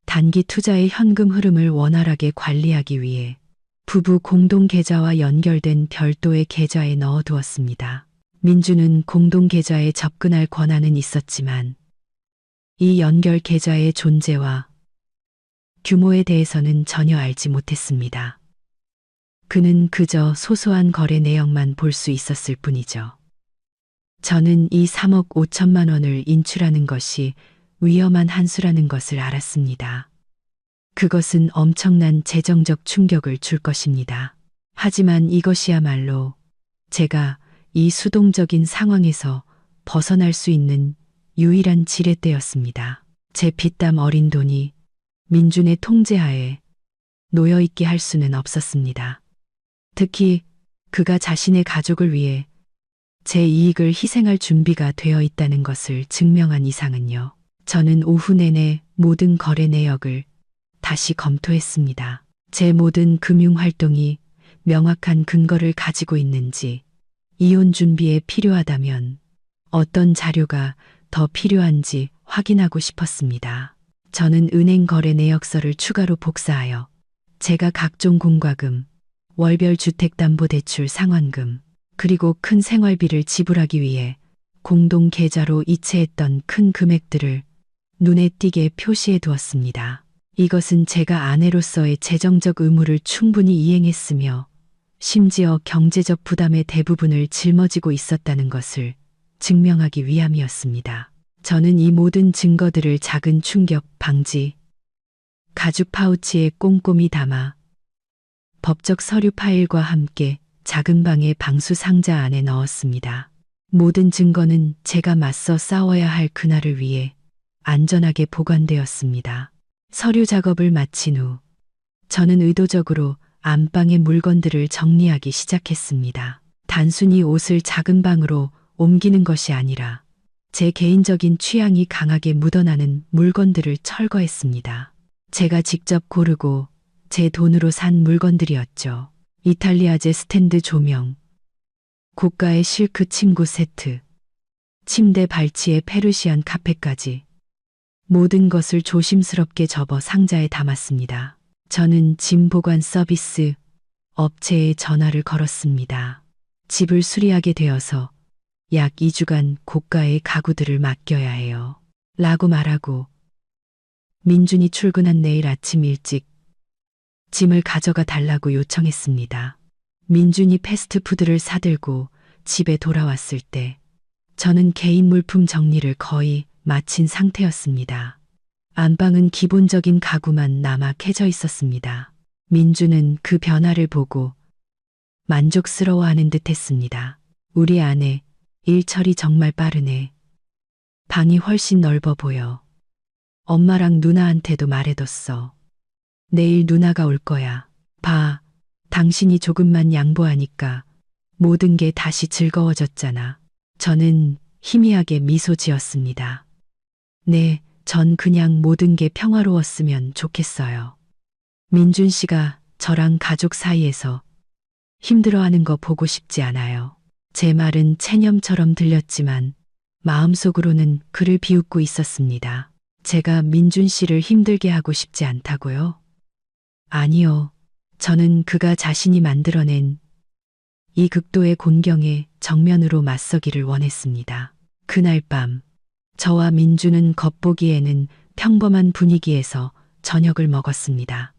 단기 투자의 현금 흐름을 원활하게 관리하기 위해 부부 공동 계좌와 연결된 별도의 계좌에 넣어두었습니다. 민주는 공동 계좌에 접근할 권한은 있었지만 이 연결 계좌의 존재와 규모에 대해서는 전혀 알지 못했습니다. 그는 그저 소소한 거래 내역만 볼 수 있었을 뿐이죠. 저는 이 3억 5천만 원을 인출하는 것이 위험한 한 수라는 것을 알았습니다. 그것은 엄청난 재정적 충격을 줄 것입니다. 하지만 이것이야말로 제가 이 수동적인 상황에서 벗어날 수 있는 유일한 지렛대였습니다. 제 피땀 어린 돈이 민준의 통제하에 놓여있게 할 수는 없었습니다. 특히 그가 자신의 가족을 위해 제 이익을 희생할 준비가 되어 있다는 것을 증명한 이상은요. 저는 오후 내내 모든 거래 내역을 다시 검토했습니다. 제 모든 금융 활동이 명확한 근거를 가지고 있는지, 이혼 준비에 필요하다면 어떤 자료가 더 필요한지 확인하고 싶었습니다. 저는 은행 거래 내역서를 추가로 복사하여 제가 각종 공과금, 월별 주택담보대출 상환금, 그리고 큰 생활비를 지불하기 위해 공동 계좌로 이체했던 큰 금액들을 눈에 띄게 표시해 두었습니다. 이것은 제가 아내로서의 재정적 의무를 충분히 이행했으며 심지어 경제적 부담의 대부분을 짊어지고 있었다는 것을 증명하기 위함이었습니다. 저는 이 모든 증거들을 작은 충격 방지 가죽 파우치에 꼼꼼히 담아 법적 서류 파일과 함께 작은 방의 방수 상자 안에 넣었습니다. 모든 증거는 제가 맞서 싸워야 할 그날을 위해 안전하게 보관되었습니다. 서류 작업을 마친 후 저는 의도적으로 안방의 물건들을 정리하기 시작했습니다. 단순히 옷을 작은 방으로 옮기는 것이 아니라 제 개인적인 취향이 강하게 묻어나는 물건들을 철거했습니다. 제가 직접 고르고 제 돈으로 산 물건들이었죠. 이탈리아제 스탠드 조명, 고가의 실크 침구 세트, 침대 발치의 페르시안 카펫까지 모든 것을 조심스럽게 접어 상자에 담았습니다. 저는 짐 보관 서비스 업체에 전화를 걸었습니다. 집을 수리하게 되어서 약 2주간 고가의 가구들을 맡겨야 해요. 라고 말하고 민준이 출근한 내일 아침 일찍 짐을 가져가 달라고 요청했습니다. 민준이 패스트푸드를 사들고 집에 돌아왔을 때 저는 개인 물품 정리를 거의 마친 상태였습니다. 안방은 기본적인 가구만 남아 캐져 있었습니다. 민준은 그 변화를 보고 만족스러워하는 듯 했습니다. 우리 아내, 일 처리 정말 빠르네. 방이 훨씬 넓어 보여. 엄마랑 누나한테도 말해뒀어. 내일 누나가 올 거야. 봐, 당신이 조금만 양보하니까 모든 게 다시 즐거워졌잖아. 저는 희미하게 미소 지었습니다. 네, 전 그냥 모든 게 평화로웠으면 좋겠어요. 민준 씨가 저랑 가족 사이에서 힘들어하는 거 보고 싶지 않아요. 제 말은 체념처럼 들렸지만 마음속으로는 그를 비웃고 있었습니다. 제가 민준 씨를 힘들게 하고 싶지 않다고요? 아니요. 저는 그가 자신이 만들어낸 이 극도의 곤경에 정면으로 맞서기를 원했습니다. 그날 밤, 저와 민주는 겉보기에는 평범한 분위기에서 저녁을 먹었습니다.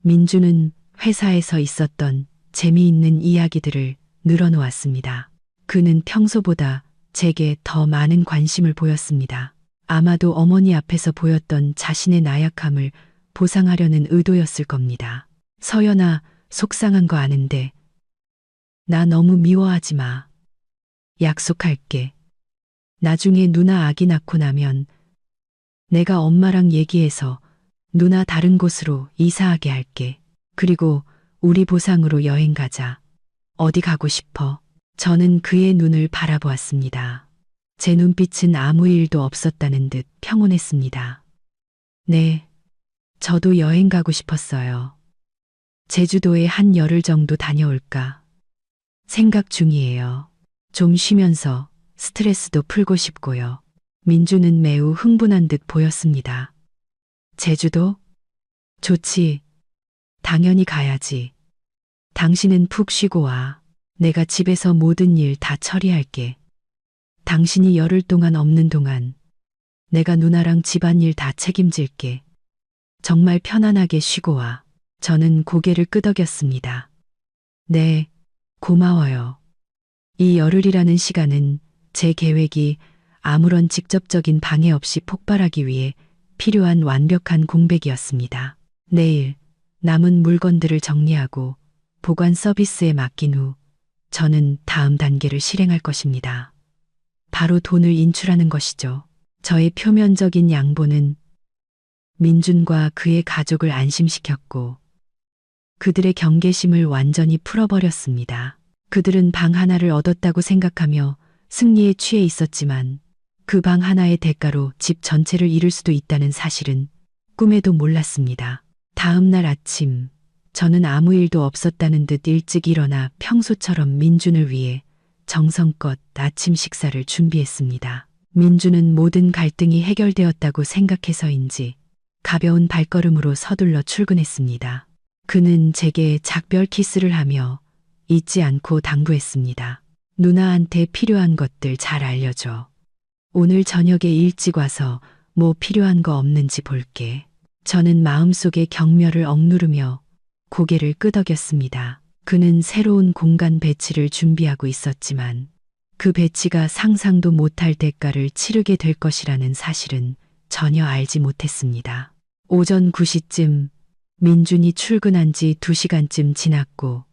민주는 회사에서 있었던 재미있는 이야기들을 늘어놓았습니다. 그는 평소보다 제게 더 많은 관심을 보였습니다. 아마도 어머니 앞에서 보였던 자신의 나약함을 보상하려는 의도였을 겁니다. 서연아, 속상한 거 아는데 나 너무 미워하지 마. 약속할게. 나중에 누나 아기 낳고 나면 내가 엄마랑 얘기해서 누나 다른 곳으로 이사하게 할게. 그리고 우리 보상으로 여행 가자. 어디 가고 싶어? 저는 그의 눈을 바라보았습니다. 제 눈빛은 아무 일도 없었다는 듯 평온했습니다. 네, 저도 여행 가고 싶었어요. 제주도에 한 열흘 정도 다녀올까 생각 중이에요. 좀 쉬면서 스트레스도 풀고 싶고요. 민주는 매우 흥분한 듯 보였습니다. 제주도? 좋지. 당연히 가야지. 당신은 푹 쉬고 와. 내가 집에서 모든 일 다 처리할게. 당신이 열흘 동안 없는 동안 내가 누나랑 집안일 다 책임질게. 정말 편안하게 쉬고 와. 저는 고개를 끄덕였습니다. 네, 고마워요. 이 열흘이라는 시간은 제 계획이 아무런 직접적인 방해 없이 폭발하기 위해 필요한 완벽한 공백이었습니다. 내일 남은 물건들을 정리하고 보관 서비스에 맡긴 후 저는 다음 단계를 실행할 것입니다. 바로 돈을 인출하는 것이죠. 저의 표면적인 양보는 민준과 그의 가족을 안심시켰고 그들의 경계심을 완전히 풀어버렸습니다. 그들은 방 하나를 얻었다고 생각하며 승리에 취해 있었지만 그 방 하나의 대가로 집 전체를 잃을 수도 있다는 사실은 꿈에도 몰랐습니다. 다음 날 아침, 저는 아무 일도 없었다는 듯 일찍 일어나 평소처럼 민준을 위해 정성껏 아침 식사를 준비했습니다. 민준은 모든 갈등이 해결되었다고 생각해서인지 가벼운 발걸음으로 서둘러 출근했습니다. 그는 제게 작별 키스를 하며 잊지 않고 당부했습니다. 누나한테 필요한 것들 잘 알려줘. 오늘 저녁에 일찍 와서 뭐 필요한 거 없는지 볼게. 저는 마음속에 경멸을 억누르며 고개를 끄덕였습니다. 그는 새로운 공간 배치를 준비하고 있었지만 그 배치가 상상도 못할 대가를 치르게 될 것이라는 사실은 전혀 알지 못했습니다. 오전 9시쯤 민준이 출근한 지 2시간쯤 지났고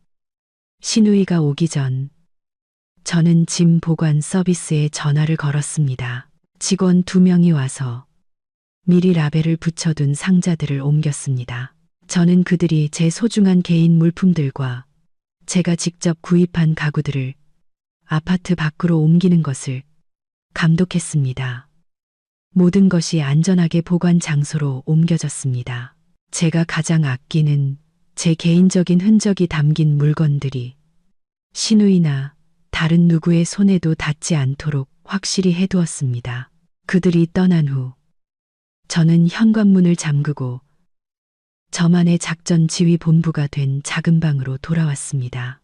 신우이가 오기 전 저는 짐 보관 서비스에 전화를 걸었습니다. 직원 2명이 와서 미리 라벨을 붙여둔 상자들을 옮겼습니다. 저는 그들이 제 소중한 개인 물품들과 제가 직접 구입한 가구들을 아파트 밖으로 옮기는 것을 감독했습니다. 모든 것이 안전하게 보관 장소로 옮겨졌습니다. 제가 가장 아끼는 제 개인적인 흔적이 담긴 물건들이 신우이나 다른 누구의 손에도 닿지 않도록 확실히 해두었습니다. 그들이 떠난 후 저는 현관문을 잠그고 저만의 작전 지휘 본부가 된 작은 방으로 돌아왔습니다.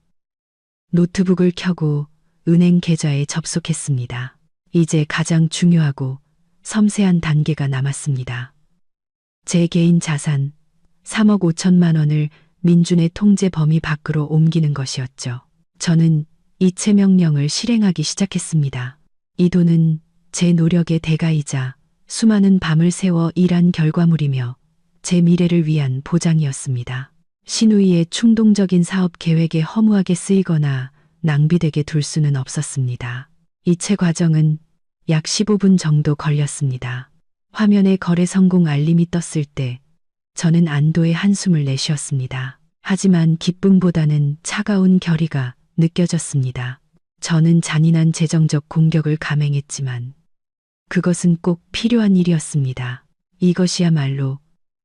노트북을 켜고 은행 계좌에 접속했습니다. 이제 가장 중요하고 섬세한 단계가 남았습니다. 제 개인 자산 3억 5천만 원을 민준의 통제 범위 밖으로 옮기는 것이었죠. 저는 이체 명령을 실행하기 시작했습니다. 이 돈은 제 노력의 대가이자 수많은 밤을 새워 일한 결과물이며 제 미래를 위한 보장이었습니다. 신우이의 충동적인 사업 계획에 허무하게 쓰이거나 낭비되게 둘 수는 없었습니다. 이체 과정은 약 15분 정도 걸렸습니다. 화면에 거래 성공 알림이 떴을 때 저는 안도의 한숨을 내쉬었습니다. 하지만 기쁨보다는 차가운 결의가 느껴졌습니다. 저는 잔인한 재정적 공격을 감행했지만 그것은 꼭 필요한 일이었습니다. 이것이야말로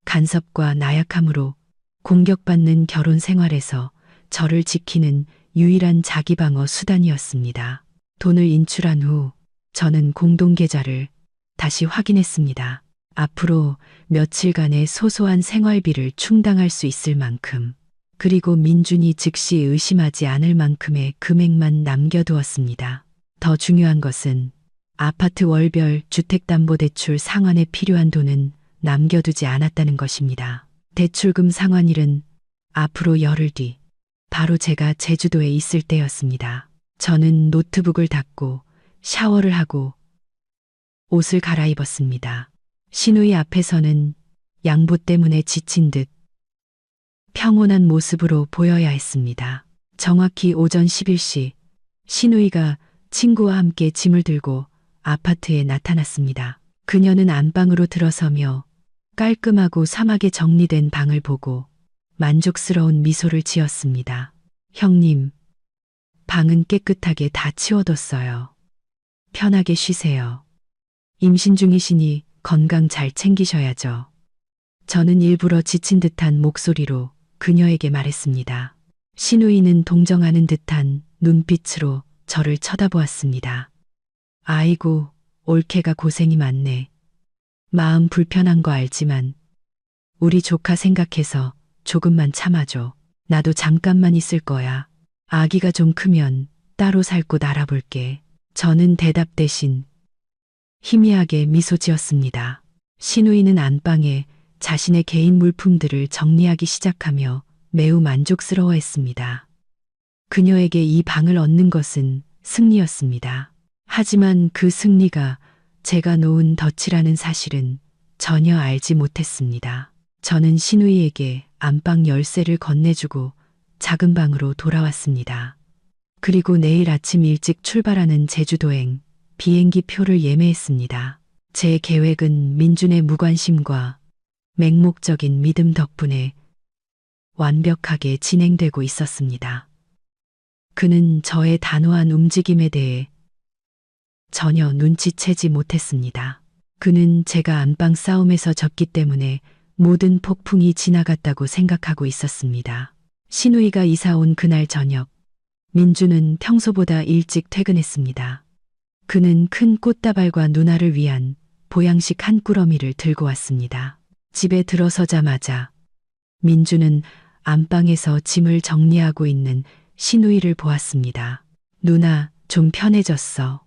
간섭과 나약함으로 공격받는 결혼 생활에서 저를 지키는 유일한 자기방어 수단이었습니다. 돈을 인출한 후 저는 공동계좌를 다시 확인했습니다. 앞으로 며칠간의 소소한 생활비를 충당할 수 있을 만큼, 그리고 민준이 즉시 의심하지 않을 만큼의 금액만 남겨두었습니다. 더 중요한 것은 아파트 월별 주택담보대출 상환에 필요한 돈은 남겨두지 않았다는 것입니다. 대출금 상환일은 앞으로 열흘 뒤, 바로 제가 제주도에 있을 때였습니다. 저는 노트북을 닫고 샤워를 하고 옷을 갈아입었습니다. 신우이 앞에서는 양보 때문에 지친 듯 평온한 모습으로 보여야 했습니다. 정확히 오전 11시, 신우이가 친구와 함께 짐을 들고 아파트에 나타났습니다. 그녀는 안방으로 들어서며 깔끔하고 사막에 정리된 방을 보고 만족스러운 미소를 지었습니다. 형님, 방은 깨끗하게 다 치워뒀어요. 편하게 쉬세요. 임신 중이시니 건강 잘 챙기셔야죠. 저는 일부러 지친 듯한 목소리로 그녀에게 말했습니다. 신우이는 동정하는 듯한 눈빛으로 저를 쳐다보았습니다. 아이고, 올케가 고생이 많네. 마음 불편한 거 알지만 우리 조카 생각해서 조금만 참아줘. 나도 잠깐만 있을 거야. 아기가 좀 크면 따로 살 곳 알아볼게. 저는 대답 대신 희미하게 미소 지었습니다. 신우이는 안방에 자신의 개인 물품들을 정리하기 시작하며 매우 만족스러워했습니다. 그녀에게 이 방을 얻는 것은 승리였습니다. 하지만 그 승리가 제가 놓은 덫이라는 사실은 전혀 알지 못했습니다. 저는 신우이에게 안방 열쇠를 건네주고 작은 방으로 돌아왔습니다. 그리고 내일 아침 일찍 출발하는 제주도행 비행기 표를 예매했습니다. 제 계획은 민준의 무관심과 맹목적인 믿음 덕분에 완벽하게 진행되고 있었습니다. 그는 저의 단호한 움직임에 대해 전혀 눈치채지 못했습니다. 그는 제가 안방 싸움에서 졌기 때문에 모든 폭풍이 지나갔다고 생각하고 있었습니다. 신우이가 이사 온 그날 저녁, 민주는 평소보다 일찍 퇴근했습니다. 그는 큰 꽃다발과 누나를 위한 보양식 한 꾸러미를 들고 왔습니다. 집에 들어서자마자 민주는 안방에서 짐을 정리하고 있는 신우이를 보았습니다. 누나, 좀 편해졌어.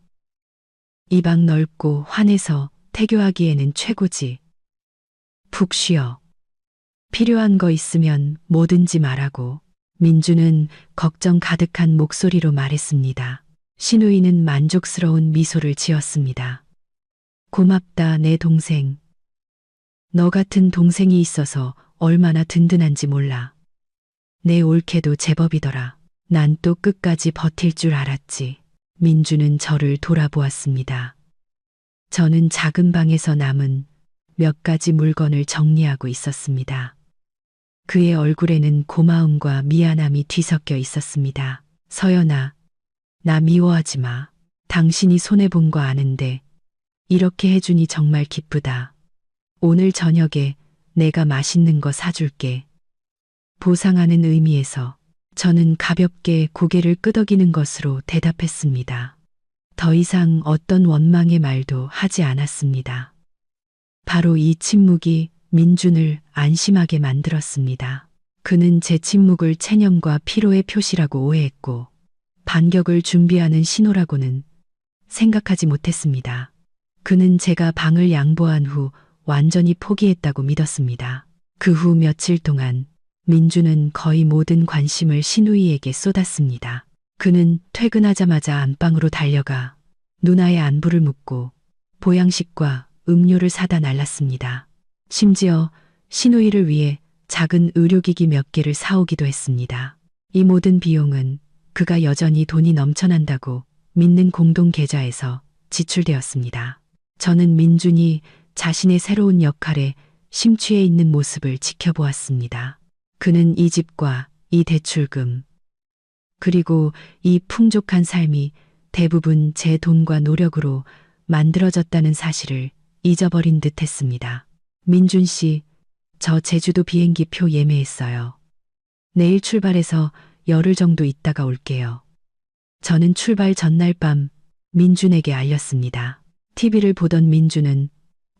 이 방 넓고 환해서 태교하기에는 최고지. 푹 쉬어. 필요한 거 있으면 뭐든지 말하고. 민주는 걱정 가득한 목소리로 말했습니다. 신우이는 만족스러운 미소를 지었습니다. 고맙다, 내 동생. 너 같은 동생이 있어서 얼마나 든든한지 몰라. 내 올케도 제법이더라. 난 또 끝까지 버틸 줄 알았지. 민주는 저를 돌아보았습니다. 저는 작은 방에서 남은 몇 가지 물건을 정리하고 있었습니다. 그의 얼굴에는 고마움과 미안함이 뒤섞여 있었습니다. 서연아, 나 미워하지 마. 당신이 손해본 거 아는데 이렇게 해주니 정말 기쁘다. 오늘 저녁에 내가 맛있는 거 사줄게. 보상하는 의미에서 저는 가볍게 고개를 끄덕이는 것으로 대답했습니다. 더 이상 어떤 원망의 말도 하지 않았습니다. 바로 이 침묵이 민준을 안심하게 만들었습니다. 그는 제 침묵을 체념과 피로의 표시라고 오해했고 반격을 준비하는 신호라고는 생각하지 못했습니다. 그는 제가 방을 양보한 후 완전히 포기했다고 믿었습니다. 그 후 며칠 동안 민주는 거의 모든 관심을 신우이에게 쏟았습니다. 그는 퇴근하자마자 안방으로 달려가 누나의 안부를 묻고 보양식과 음료를 사다 날랐습니다. 심지어 신우이를 위해 작은 의료기기 몇 개를 사오기도 했습니다. 이 모든 비용은 그가 여전히 돈이 넘쳐난다고 믿는 공동계좌에서 지출되었습니다. 저는 민준이 자신의 새로운 역할에 심취해 있는 모습을 지켜보았습니다. 그는 이 집과 이 대출금, 그리고 이 풍족한 삶이 대부분 제 돈과 노력으로 만들어졌다는 사실을 잊어버린 듯 했습니다. 민준 씨, 저 제주도 비행기 표 예매했어요. 내일 출발해서 열흘 정도 있다가 올게요. 저는 출발 전날 밤 민준에게 알렸습니다. TV를 보던 민준은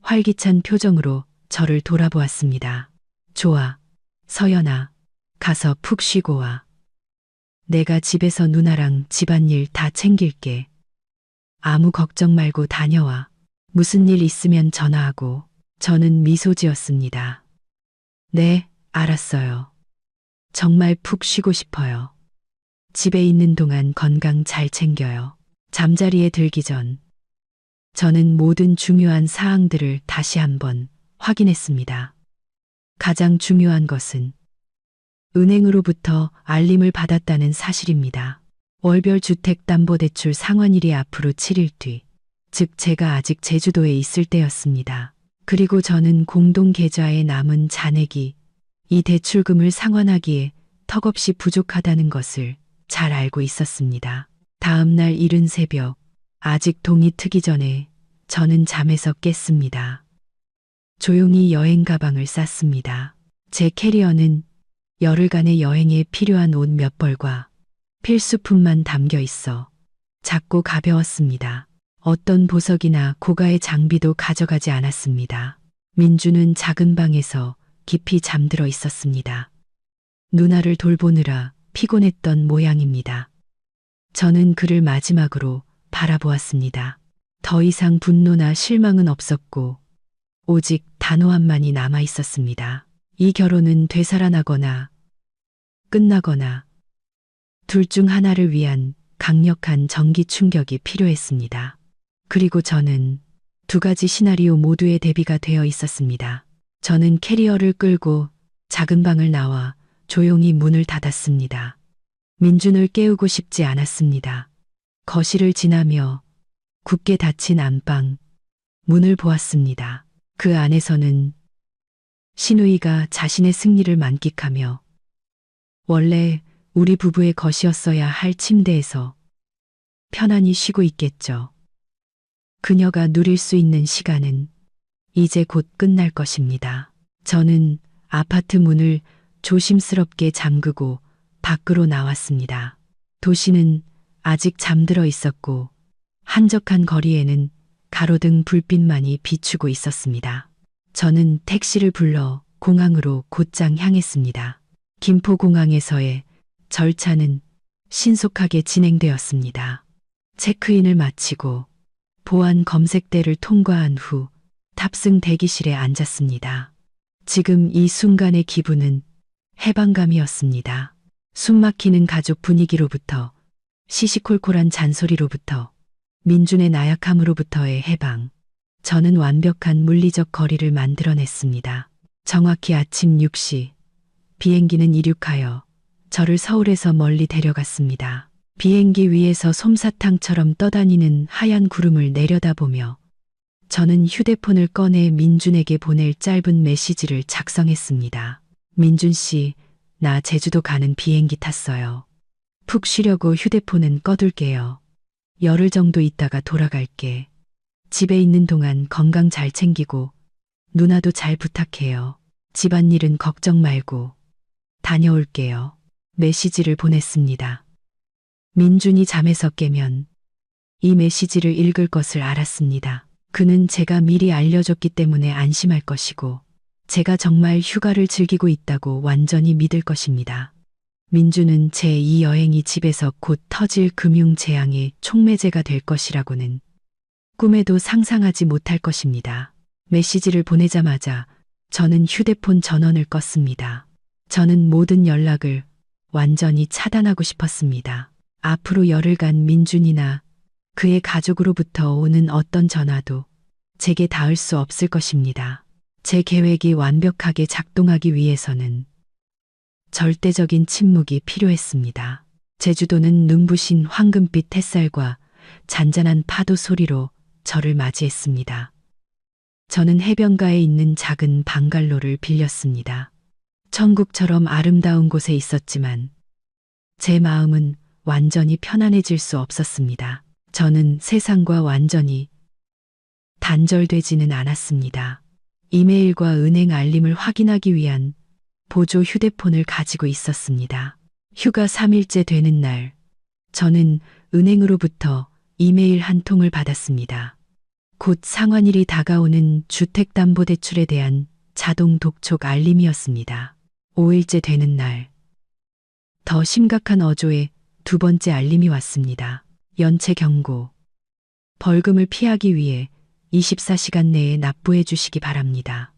활기찬 표정으로 저를 돌아보았습니다. 좋아, 서연아, 가서 푹 쉬고 와. 내가 집에서 누나랑 집안일 다 챙길게. 아무 걱정 말고 다녀와. 무슨 일 있으면 전화하고. 저는 미소 지었습니다. 네, 알았어요. 정말 푹 쉬고 싶어요. 집에 있는 동안 건강 잘 챙겨요. 잠자리에 들기 전 저는 모든 중요한 사항들을 다시 한번 확인했습니다. 가장 중요한 것은 은행으로부터 알림을 받았다는 사실입니다. 월별 주택담보대출 상환일이 앞으로 7일 뒤, 즉 제가 아직 제주도에 있을 때였습니다. 그리고 저는 공동계좌에 남은 잔액이 이 대출금을 상환하기에 턱없이 부족하다는 것을 잘 알고 있었습니다. 다음 날 이른 새벽, 아직 동이 트기 전에 저는 잠에서 깼습니다. 조용히 여행 가방을 쌌습니다. 제 캐리어는 열흘간의 여행에 필요한 옷 몇 벌과 필수품만 담겨 있어 작고 가벼웠습니다. 어떤 보석이나 고가의 장비도 가져가지 않았습니다. 민주는 작은 방에서 깊이 잠들어 있었습니다. 누나를 돌보느라 피곤했던 모양입니다. 저는 그를 마지막으로 바라보았습니다. 더 이상 분노나 실망은 없었고 오직 단호함만이 남아 있었습니다. 이 결혼은 되살아나거나 끝나거나 둘 중 하나를 위한 강력한 전기 충격이 필요했습니다. 그리고 저는 두 가지 시나리오 모두에 대비가 되어 있었습니다. 저는 캐리어를 끌고 작은 방을 나와 조용히 문을 닫았습니다. 민준을 깨우고 싶지 않았습니다. 거실을 지나며 굳게 닫힌 안방 문을 보았습니다. 그 안에서는 신우이가 자신의 승리를 만끽하며 원래 우리 부부의 것이었어야 할 침대에서 편안히 쉬고 있겠죠. 그녀가 누릴 수 있는 시간은 이제 곧 끝날 것입니다. 저는 아파트 문을 조심스럽게 잠그고 밖으로 나왔습니다. 도시는 아직 잠들어 있었고 한적한 거리에는 가로등 불빛만이 비추고 있었습니다. 저는 택시를 불러 공항으로 곧장 향했습니다. 김포공항에서의 절차는 신속하게 진행되었습니다. 체크인을 마치고 보안 검색대를 통과한 후 탑승 대기실에 앉았습니다. 지금 이 순간의 기분은 해방감이었습니다. 숨막히는 가족 분위기로부터 시시콜콜한 잔소리로부터 민준의 나약함으로부터의 해방. 저는 완벽한 물리적 거리를 만들어냈습니다. 정확히 아침 6시 비행기는 이륙하여 저를 서울에서 멀리 데려갔습니다. 비행기 위에서 솜사탕처럼 떠다니는 하얀 구름을 내려다보며 저는 휴대폰을 꺼내 민준에게 보낼 짧은 메시지를 작성했습니다. 민준 씨, 나 제주도 가는 비행기 탔어요. 푹 쉬려고 휴대폰은 꺼둘게요. 열흘 정도 있다가 돌아갈게. 집에 있는 동안 건강 잘 챙기고 누나도 잘 부탁해요. 집안일은 걱정 말고 다녀올게요. 메시지를 보냈습니다. 민준이 잠에서 깨면 이 메시지를 읽을 것을 알았습니다. 그는 제가 미리 알려줬기 때문에 안심할 것이고 제가 정말 휴가를 즐기고 있다고 완전히 믿을 것입니다. 민준은 제 이 여행이 집에서 곧 터질 금융재앙의 촉매제가 될 것이라고는 꿈에도 상상하지 못할 것입니다. 메시지를 보내자마자 저는 휴대폰 전원을 껐습니다. 저는 모든 연락을 완전히 차단하고 싶었습니다. 앞으로 열흘간 민준이나 그의 가족으로부터 오는 어떤 전화도 제게 닿을 수 없을 것입니다. 제 계획이 완벽하게 작동하기 위해서는 절대적인 침묵이 필요했습니다. 제주도는 눈부신 황금빛 햇살과 잔잔한 파도 소리로 저를 맞이했습니다. 저는 해변가에 있는 작은 방갈로를 빌렸습니다. 천국처럼 아름다운 곳에 있었지만 제 마음은 완전히 편안해질 수 없었습니다. 저는 세상과 완전히 단절되지는 않았습니다. 이메일과 은행 알림을 확인하기 위한 보조 휴대폰을 가지고 있었습니다. 휴가 3일째 되는 날, 저는 은행으로부터 이메일 한 통을 받았습니다. 곧 상환일이 다가오는 주택담보대출에 대한 자동 독촉 알림이었습니다. 5일째 되는 날, 더 심각한 어조의 두 번째 알림이 왔습니다. 연체 경고. 벌금을 피하기 위해 24시간 내에 납부해 주시기 바랍니다.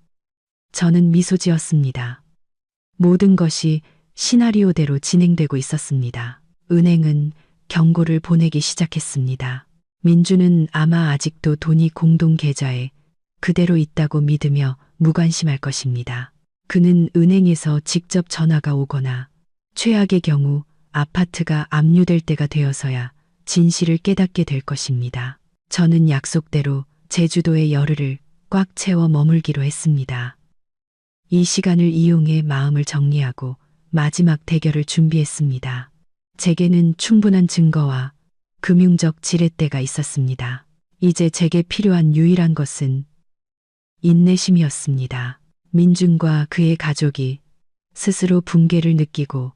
저는 미소 지었습니다. 모든 것이 시나리오대로 진행되고 있었습니다. 은행은 경고를 보내기 시작했습니다. 민주는 아마 아직도 돈이 공동 계좌에 그대로 있다고 믿으며 무관심할 것입니다. 그는 은행에서 직접 전화가 오거나 최악의 경우 아파트가 압류될 때가 되어서야 진실을 깨닫게 될 것입니다. 저는 약속대로 제주도의 열흘을 꽉 채워 머물기로 했습니다. 이 시간을 이용해 마음을 정리하고 마지막 대결을 준비했습니다. 제게는 충분한 증거와 금융적 지렛대가 있었습니다. 이제 제게 필요한 유일한 것은 인내심이었습니다. 민준과 그의 가족이 스스로 붕괴를 느끼고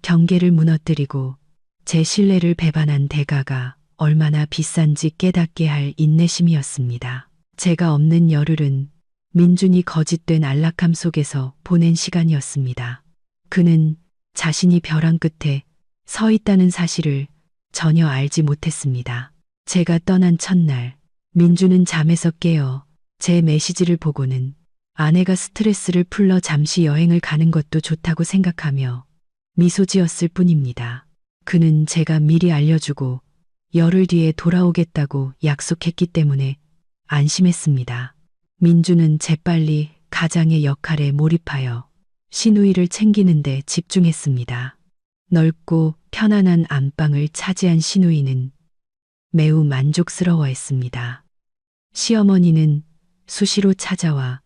경계를 무너뜨리고 제 신뢰를 배반한 대가가 얼마나 비싼지 깨닫게 할 인내심이었습니다. 제가 없는 열흘은 민준이 거짓된 안락함 속에서 보낸 시간이었습니다. 그는 자신이 벼랑 끝에 서 있다는 사실을 전혀 알지 못했습니다. 제가 떠난 첫날, 민준은 잠에서 깨어 제 메시지를 보고는 아내가 스트레스를 풀러 잠시 여행을 가는 것도 좋다고 생각하며 미소 지었을 뿐입니다. 그는 제가 미리 알려주고 열흘 뒤에 돌아오겠다고 약속했기 때문에 안심했습니다. 민주는 재빨리 가장의 역할에 몰입하여 시누이를 챙기는데 집중했습니다. 넓고 편안한 안방을 차지한 시누이는 매우 만족스러워했습니다. 시어머니는 수시로 찾아와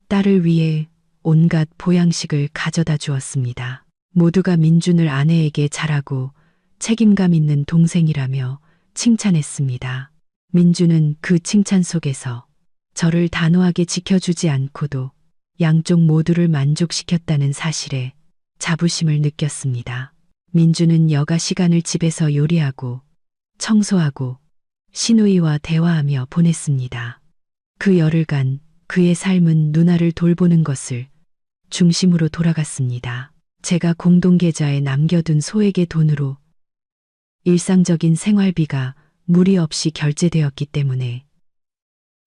딸을 위해 온갖 보양식을 가져다 주었습니다. 모두가 민준을 아내에게 잘하고 책임감 있는 동생이라며 칭찬했습니다. 민준은 그 칭찬 속에서 저를 단호하게 지켜주지 않고도 양쪽 모두를 만족시켰다는 사실에 자부심을 느꼈습니다. 민준은 여가 시간을 집에서 요리하고 청소하고 시누이와 대화하며 보냈습니다. 그 열흘간 그의 삶은 누나를 돌보는 것을 중심으로 돌아갔습니다. 제가 공동계좌에 남겨둔 소액의 돈으로 일상적인 생활비가 무리 없이 결제되었기 때문에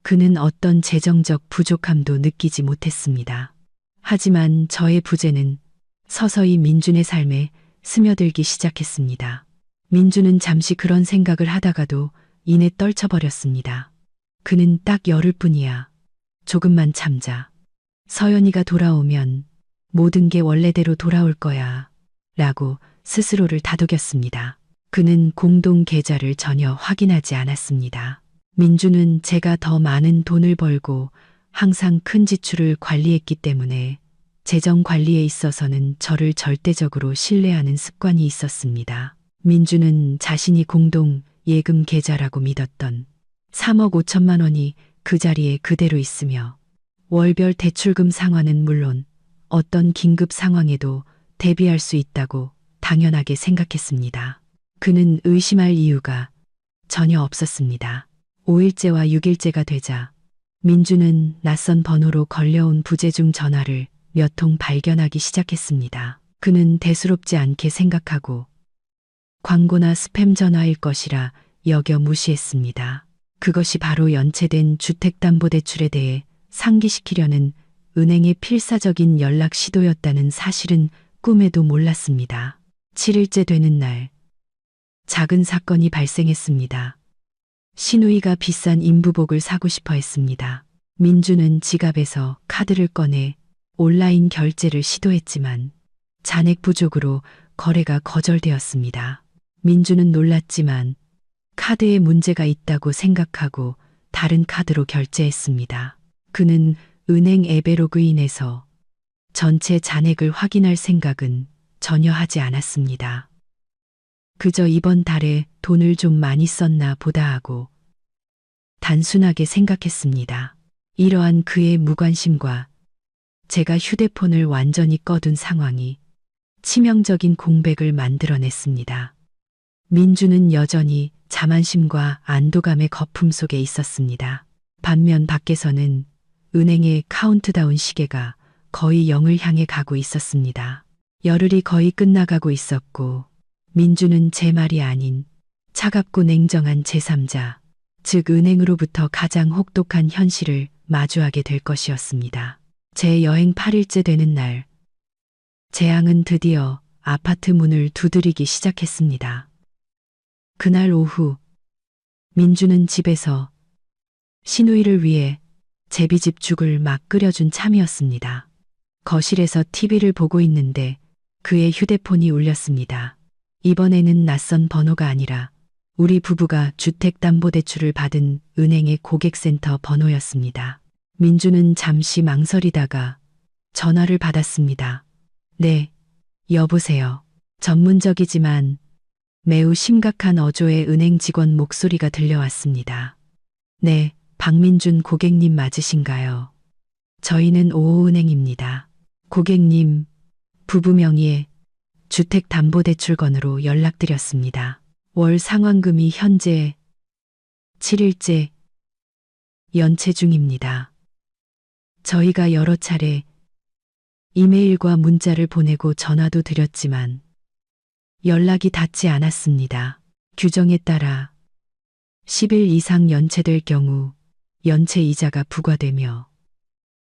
그는 어떤 재정적 부족함도 느끼지 못했습니다. 하지만 저의 부재는 서서히 민준의 삶에 스며들기 시작했습니다. 민준은 잠시 그런 생각을 하다가도 이내 떨쳐버렸습니다. 그는 딱 열흘뿐이야. 조금만 참자. 서연이가 돌아오면 모든 게 원래대로 돌아올 거야. 라고 스스로를 다독였습니다. 그는 공동 계좌를 전혀 확인하지 않았습니다. 민주는 제가 더 많은 돈을 벌고 항상 큰 지출을 관리했기 때문에 재정 관리에 있어서는 저를 절대적으로 신뢰하는 습관이 있었습니다. 민주는 자신이 공동 예금 계좌라고 믿었던 3억 5천만 원이 그 자리에 그대로 있으며 월별 대출금 상환은 물론 어떤 긴급 상황에도 대비할 수 있다고 당연하게 생각했습니다. 그는 의심할 이유가 전혀 없었습니다. 5일째와 6일째가 되자 민주는 낯선 번호로 걸려온 부재중 전화를 몇 통 발견하기 시작했습니다. 그는 대수롭지 않게 생각하고 광고나 스팸 전화일 것이라 여겨 무시했습니다. 그것이 바로 연체된 주택담보대출에 대해 상기시키려는 은행의 필사적인 연락 시도였다는 사실은 꿈에도 몰랐습니다. 7일째 되는 날, 작은 사건이 발생했습니다. 시누이가 비싼 인부복을 사고 싶어 했습니다. 민주는 지갑에서 카드를 꺼내 온라인 결제를 시도했지만 잔액 부족으로 거래가 거절되었습니다. 민주는 놀랐지만 카드에 문제가 있다고 생각하고 다른 카드로 결제했습니다. 그는 은행 앱에 로그인해서 전체 잔액을 확인할 생각은 전혀 하지 않았습니다. 그저 이번 달에 돈을 좀 많이 썼나 보다 하고 단순하게 생각했습니다. 이러한 그의 무관심과 제가 휴대폰을 완전히 꺼둔 상황이 치명적인 공백을 만들어냈습니다. 민주는 여전히 자만심과 안도감의 거품 속에 있었습니다. 반면 밖에서는 은행의 카운트다운 시계가 거의 0을 향해 가고 있었습니다. 열흘이 거의 끝나가고 있었고 민주는 제 말이 아닌 차갑고 냉정한 제3자, 즉 은행으로부터 가장 혹독한 현실을 마주하게 될 것이었습니다. 제 여행 8일째 되는 날, 재앙은 드디어 아파트 문을 두드리기 시작했습니다. 그날 오후, 민주는 집에서 시누이를 위해 제비집죽을 막 끓여준 참이었습니다. 거실에서 TV를 보고 있는데 그의 휴대폰이 울렸습니다. 이번에는 낯선 번호가 아니라 우리 부부가 주택담보대출을 받은 은행의 고객센터 번호였습니다. 민주는 잠시 망설이다가 전화를 받았습니다. 네, 여보세요. 전문적이지만 매우 심각한 어조의 은행 직원 목소리가 들려왔습니다. 네, 박민준 고객님 맞으신가요? 저희는 오호은행입니다. 고객님, 부부 명의의 주택담보대출건으로 연락드렸습니다. 월 상환금이 현재 7일째 연체 중입니다. 저희가 여러 차례 이메일과 문자를 보내고 전화도 드렸지만 연락이 닿지 않았습니다. 규정에 따라 10일 이상 연체될 경우 연체 이자가 부과되며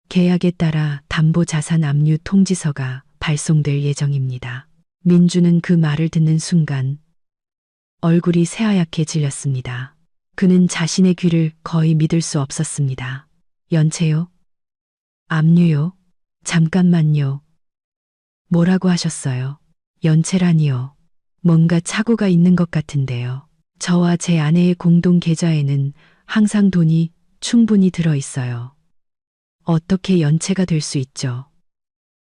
계약에 따라 담보자산 압류 통지서가 발송될 예정입니다. 민주는 그 말을 듣는 순간 얼굴이 새하얗게 질렸습니다. 그는 자신의 귀를 거의 믿을 수 없었습니다. 연체요? 압류요? 잠깐만요. 뭐라고 하셨어요? 연체라니요. 뭔가 착오가 있는 것 같은데요. 저와 제 아내의 공동 계좌에는 항상 돈이 충분히 들어 있어요. 어떻게 연체가 될 수 있죠?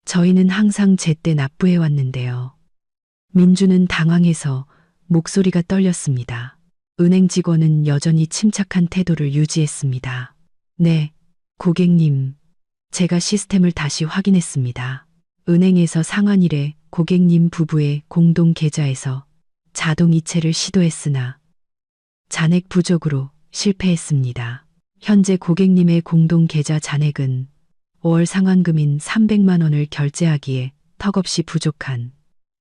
저희는 항상 제때 납부해 왔는데요. 민주는 당황해서 목소리가 떨렸습니다. 은행 직원은 여전히 침착한 태도를 유지했습니다. 네, 고객님. 제가 시스템을 다시 확인했습니다. 은행에서 상환일에 고객님 부부의 공동 계좌에서 자동 이체를 시도했으나 잔액 부족으로 실패했습니다. 현재 고객님의 공동 계좌 잔액은 월 상환금인 300만 원을 결제하기에 턱없이 부족한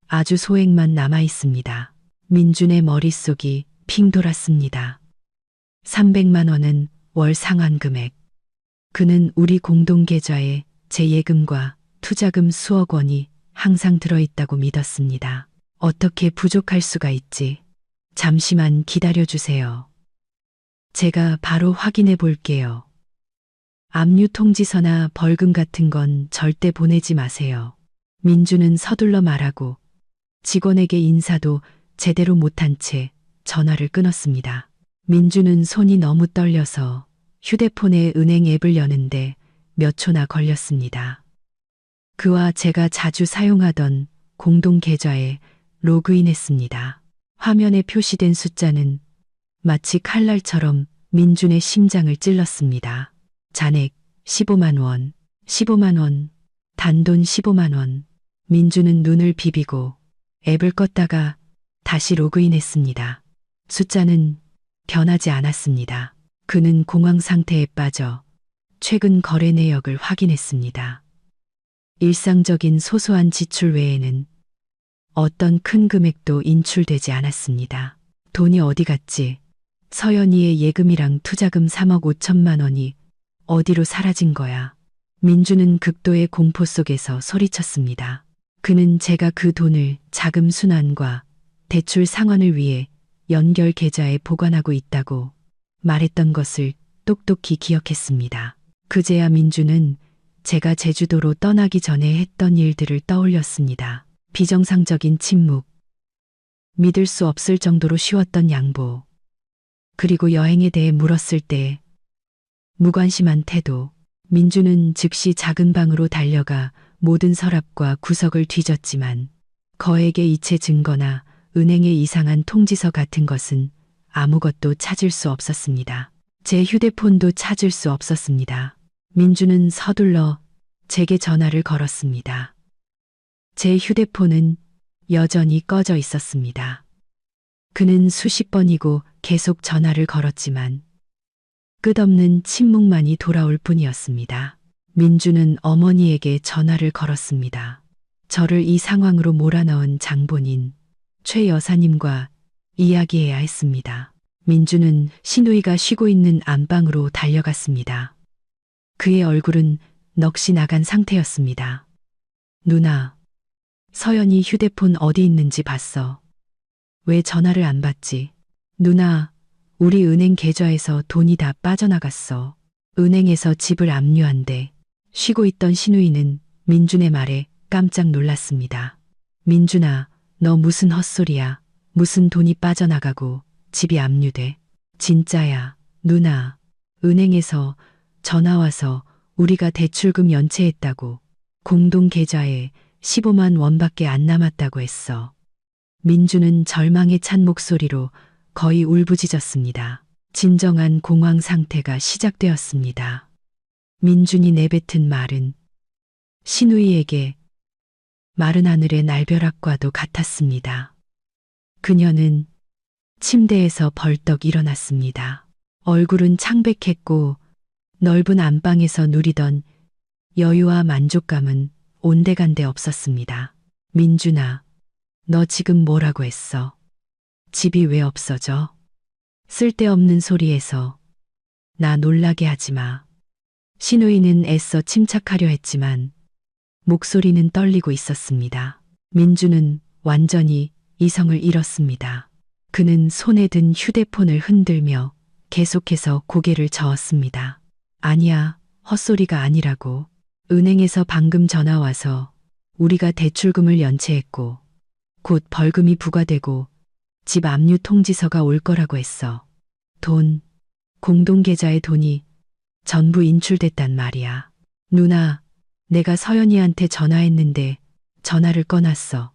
아주 소액만 남아 있습니다. 민준의 머릿속이 핑 돌았습니다. 300만 원은 월 상환금액. 그는 우리 공동 계좌에 제 예금과 투자금 수억 원이 항상 들어있다고 믿었습니다. 어떻게 부족할 수가 있지? 잠시만 기다려주세요. 제가 바로 확인해 볼게요. 압류 통지서나 벌금 같은 건 절대 보내지 마세요. 민주는 서둘러 말하고 직원에게 인사도 제대로 못한 채 전화를 끊었습니다. 민주는 손이 너무 떨려서 휴대폰에 은행 앱을 여는데 몇 초나 걸렸습니다. 그와 제가 자주 사용하던 공동 계좌에 로그인했습니다. 화면에 표시된 숫자는 마치 칼날처럼 민준의 심장을 찔렀습니다. 잔액 15만 원, 15만 원, 단돈 15만 원. 민주는 눈을 비비고 앱을 껐다가 다시 로그인했습니다. 숫자는 변하지 않았습니다. 그는 공황 상태에 빠져 최근 거래 내역을 확인했습니다. 일상적인 소소한 지출 외에는 어떤 큰 금액도 인출되지 않았습니다. 돈이 어디 갔지? 서연이의 예금이랑 투자금 3억 5천만 원이 어디로 사라진 거야? 민주는 극도의 공포 속에서 소리쳤습니다. 그는 제가 그 돈을 자금 순환과 대출 상환을 위해 연결 계좌에 보관하고 있다고 말했던 것을 똑똑히 기억했습니다. 그제야 민주는 제가 제주도로 떠나기 전에 했던 일들을 떠올렸습니다. 비정상적인 침묵, 믿을 수 없을 정도로 쉬웠던 양보, 그리고 여행에 대해 물었을 때 무관심한 태도. 민주는 즉시 작은 방으로 달려가 모든 서랍과 구석을 뒤졌지만 거액의 이체 증거나 은행의 이상한 통지서 같은 것은 아무것도 찾을 수 없었습니다. 제 휴대폰도 찾을 수 없었습니다. 민주는 서둘러 제게 전화를 걸었습니다. 제 휴대폰은 여전히 꺼져 있었습니다. 그는 수십 번이고 계속 전화를 걸었지만 끝없는 침묵만이 돌아올 뿐이었습니다. 민주는 어머니에게 전화를 걸었습니다. 저를 이 상황으로 몰아넣은 장본인 최 여사님과 이야기해야 했습니다. 민주는 신우이가 쉬고 있는 안방으로 달려갔습니다. 그의 얼굴은 넋이 나간 상태였습니다. 누나, 서연이 휴대폰 어디 있는지 봤어. 왜 전화를 안 받지? 누나, 우리 은행 계좌에서 돈이 다 빠져나갔어. 은행에서 집을 압류한대. 쉬고 있던 신우이는 민준의 말에 깜짝 놀랐습니다. 민준아, 너 무슨 헛소리야. 무슨 돈이 빠져나가고 집이 압류돼. 진짜야. 누나, 은행에서 전화 와서 우리가 대출금 연체했다고. 공동 계좌에 15만 원밖에 안 남았다고 했어. 민주는 절망에 찬 목소리로 거의 울부짖었습니다. 진정한 공황 상태가 시작되었습니다. 민준이 내뱉은 말은 신우이에게 마른 하늘의 날벼락과도 같았습니다. 그녀는 침대에서 벌떡 일어났습니다. 얼굴은 창백했고 넓은 안방에서 누리던 여유와 만족감은 온데간데 없었습니다. 민준아, 너 지금 뭐라고 했어? 집이 왜 없어져? 쓸데없는 소리에서 나 놀라게 하지 마. 신우이는 애써 침착하려 했지만 목소리는 떨리고 있었습니다. 민주는 완전히 이성을 잃었습니다. 그는 손에 든 휴대폰을 흔들며 계속해서 고개를 저었습니다. 아니야, 헛소리가 아니라고. 은행에서 방금 전화 와서 우리가 대출금을 연체했고 곧 벌금이 부과되고 집 압류 통지서가 올 거라고 했어. 돈, 공동계좌에 돈이 전부 인출됐단 말이야. 누나, 내가 서연이한테 전화했는데 전화를 꺼놨어.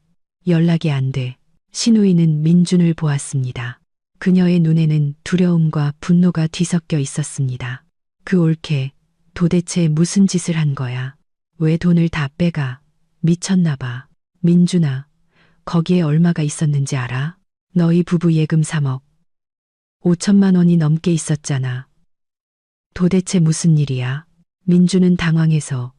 연락이 안 돼. 신우이는 민준을 보았습니다. 그녀의 눈에는 두려움과 분노가 뒤섞여 있었습니다. 그 올케 도대체 무슨 짓을 한 거야? 왜 돈을 다 빼가? 미쳤나 봐. 민준아, 거기에 얼마가 있었는지 알아? 너희 부부 예금 3억 5천만 원이 넘게 있었잖아. 도대체 무슨 일이야? 민주는 당황해서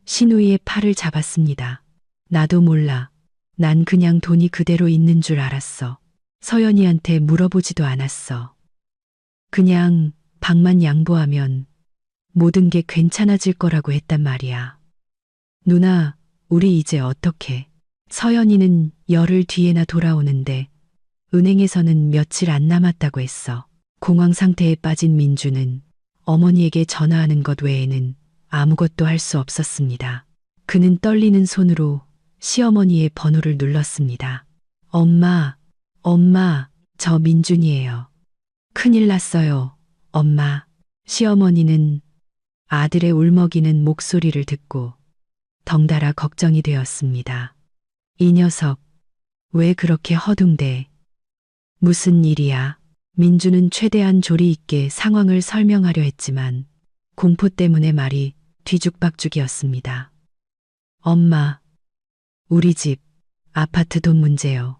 신우이의 팔을 잡았습니다. 나도 몰라. 난 그냥 돈이 그대로 있는 줄 알았어. 서연이한테 물어보지도 않았어. 그냥 방만 양보하면 모든 게 괜찮아질 거라고 했단 말이야. 누나, 우리 이제 어떡해? 서연이는 열흘 뒤에나 돌아오는데 은행에서는 며칠 안 남았다고 했어. 공황 상태에 빠진 민주는 어머니에게 전화하는 것 외에는 아무것도 할 수 없었습니다. 그는 떨리는 손으로 시어머니의 번호를 눌렀습니다. 엄마, 엄마, 저 민준이에요. 큰일 났어요, 엄마. 시어머니는 아들의 울먹이는 목소리를 듣고 덩달아 걱정이 되었습니다. 이 녀석, 왜 그렇게 허둥대? 무슨 일이야? 민주는 최대한 조리 있게 상황을 설명하려 했지만 공포 때문에 말이 뒤죽박죽이었습니다. 엄마, 우리 집, 아파트 돈 문제요.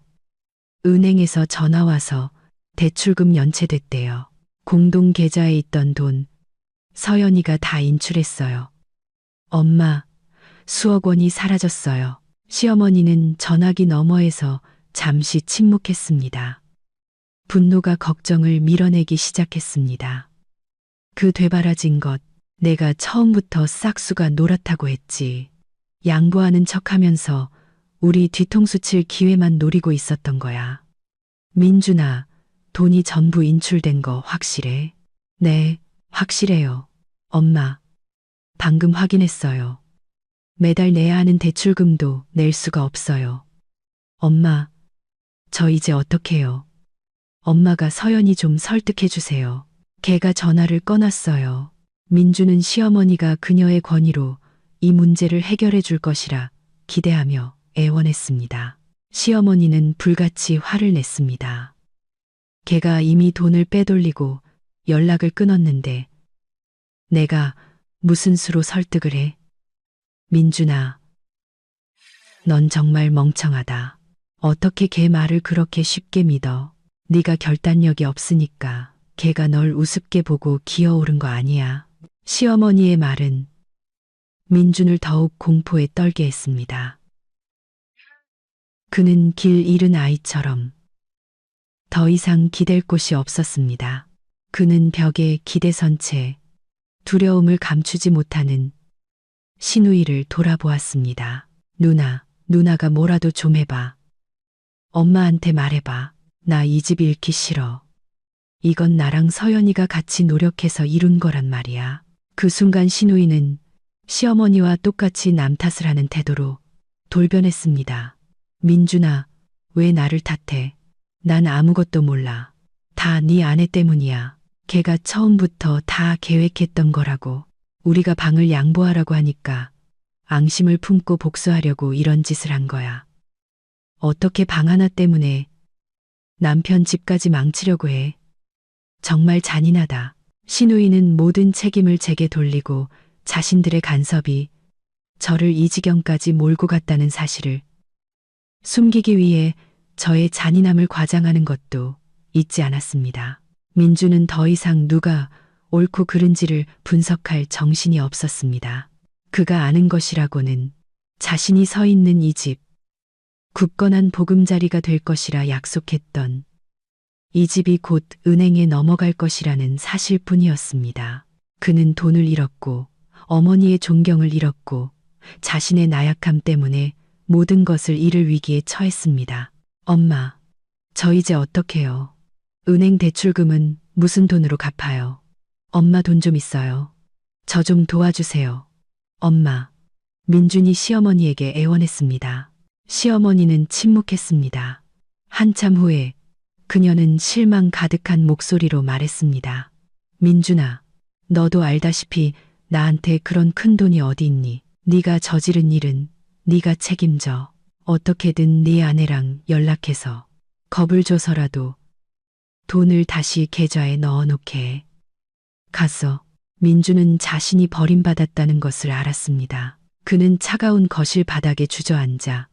은행에서 전화 와서 대출금 연체됐대요. 공동 계좌에 있던 돈, 서연이가 다 인출했어요. 엄마, 수억 원이 사라졌어요. 시어머니는 전화기 너머에서 잠시 침묵했습니다. 분노가 걱정을 밀어내기 시작했습니다. 그 되바라진 것, 내가 처음부터 싹수가 노랗다고 했지. 양보하는 척하면서 우리 뒤통수 칠 기회만 노리고 있었던 거야. 민준아, 돈이 전부 인출된 거 확실해? 네, 확실해요. 엄마, 방금 확인했어요. 매달 내야 하는 대출금도 낼 수가 없어요. 엄마, 저 이제 어떡해요? 엄마가 서연이 좀 설득해 주세요. 걔가 전화를 꺼놨어요. 민주는 시어머니가 그녀의 권위로 이 문제를 해결해 줄 것이라 기대하며 애원했습니다. 시어머니는 불같이 화를 냈습니다. 걔가 이미 돈을 빼돌리고 연락을 끊었는데 내가 무슨 수로 설득을 해? 민준아, 넌 정말 멍청하다. 어떻게 걔 말을 그렇게 쉽게 믿어? 네가 결단력이 없으니까 걔가 널 우습게 보고 기어오른 거 아니야. 시어머니의 말은 민준을 더욱 공포에 떨게 했습니다. 그는 길 잃은 아이처럼 더 이상 기댈 곳이 없었습니다. 그는 벽에 기대선 채 두려움을 감추지 못하는 신우이를 돌아보았습니다. 누나가 뭐라도 좀 해봐. 엄마한테 말해봐. 나 이 집 잃기 싫어. 이건 나랑 서연이가 같이 노력해서 이룬 거란 말이야. 그 순간 신우이는 시어머니와 똑같이 남 탓을 하는 태도로 돌변했습니다. 민준아, 왜 나를 탓해? 난 아무것도 몰라. 다 네 아내 때문이야. 걔가 처음부터 다 계획했던 거라고. 우리가 방을 양보하라고 하니까 앙심을 품고 복수하려고 이런 짓을 한 거야. 어떻게 방 하나 때문에 남편 집까지 망치려고 해. 정말 잔인하다. 신우이는 모든 책임을 제게 돌리고 자신들의 간섭이 저를 이 지경까지 몰고 갔다는 사실을 숨기기 위해 저의 잔인함을 과장하는 것도 잊지 않았습니다. 민주는 더 이상 누가 옳고 그른지를 분석할 정신이 없었습니다. 그가 아는 것이라고는 자신이 서 있는 이 집, 굳건한 보금자리가 될 것이라 약속했던 이 집이 곧 은행에 넘어갈 것이라는 사실뿐이었습니다. 그는 돈을 잃었고 어머니의 존경을 잃었고 자신의 나약함 때문에 모든 것을 잃을 위기에 처했습니다. 엄마, 저 이제 어떡해요? 은행 대출금은 무슨 돈으로 갚아요? 엄마 돈 좀 있어요. 저 좀 도와주세요. 엄마. 민준이 시어머니에게 애원했습니다. 시어머니는 침묵했습니다. 한참 후에 그녀는 실망 가득한 목소리로 말했습니다. 민준아, 너도 알다시피 나한테 그런 큰 돈이 어디 있니? 네가 저지른 일은 네가 책임져. 어떻게든 네 아내랑 연락해서 겁을 줘서라도 돈을 다시 계좌에 넣어놓게 해. 갔어. 민주는 자신이 버림받았다는 것을 알았습니다. 그는 차가운 거실 바닥에 주저앉아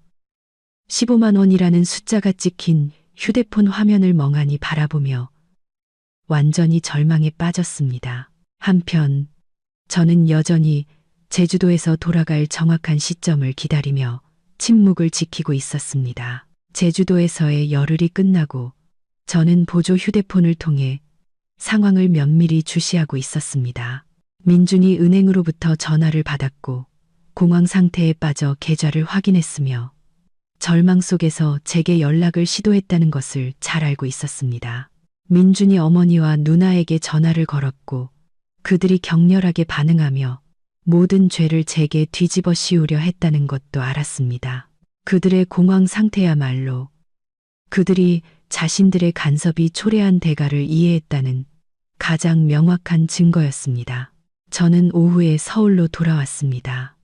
15만 원이라는 숫자가 찍힌 휴대폰 화면을 멍하니 바라보며 완전히 절망에 빠졌습니다. 한편 저는 여전히 제주도에서 돌아갈 정확한 시점을 기다리며 침묵을 지키고 있었습니다. 제주도에서의 열흘이 끝나고 저는 보조 휴대폰을 통해 상황을 면밀히 주시하고 있었습니다. 민준이 은행으로부터 전화를 받았고 공황 상태에 빠져 계좌를 확인했으며 절망 속에서 제게 연락을 시도했다는 것을 잘 알고 있었습니다. 민준이 어머니와 누나에게 전화를 걸었고 그들이 격렬하게 반응하며 모든 죄를 제게 뒤집어 씌우려 했다는 것도 알았습니다. 그들의 공황 상태야말로 그들이 자신들의 간섭이 초래한 대가를 이해했다는 가장 명확한 증거였습니다. 저는 오후에 서울로 돌아왔습니다.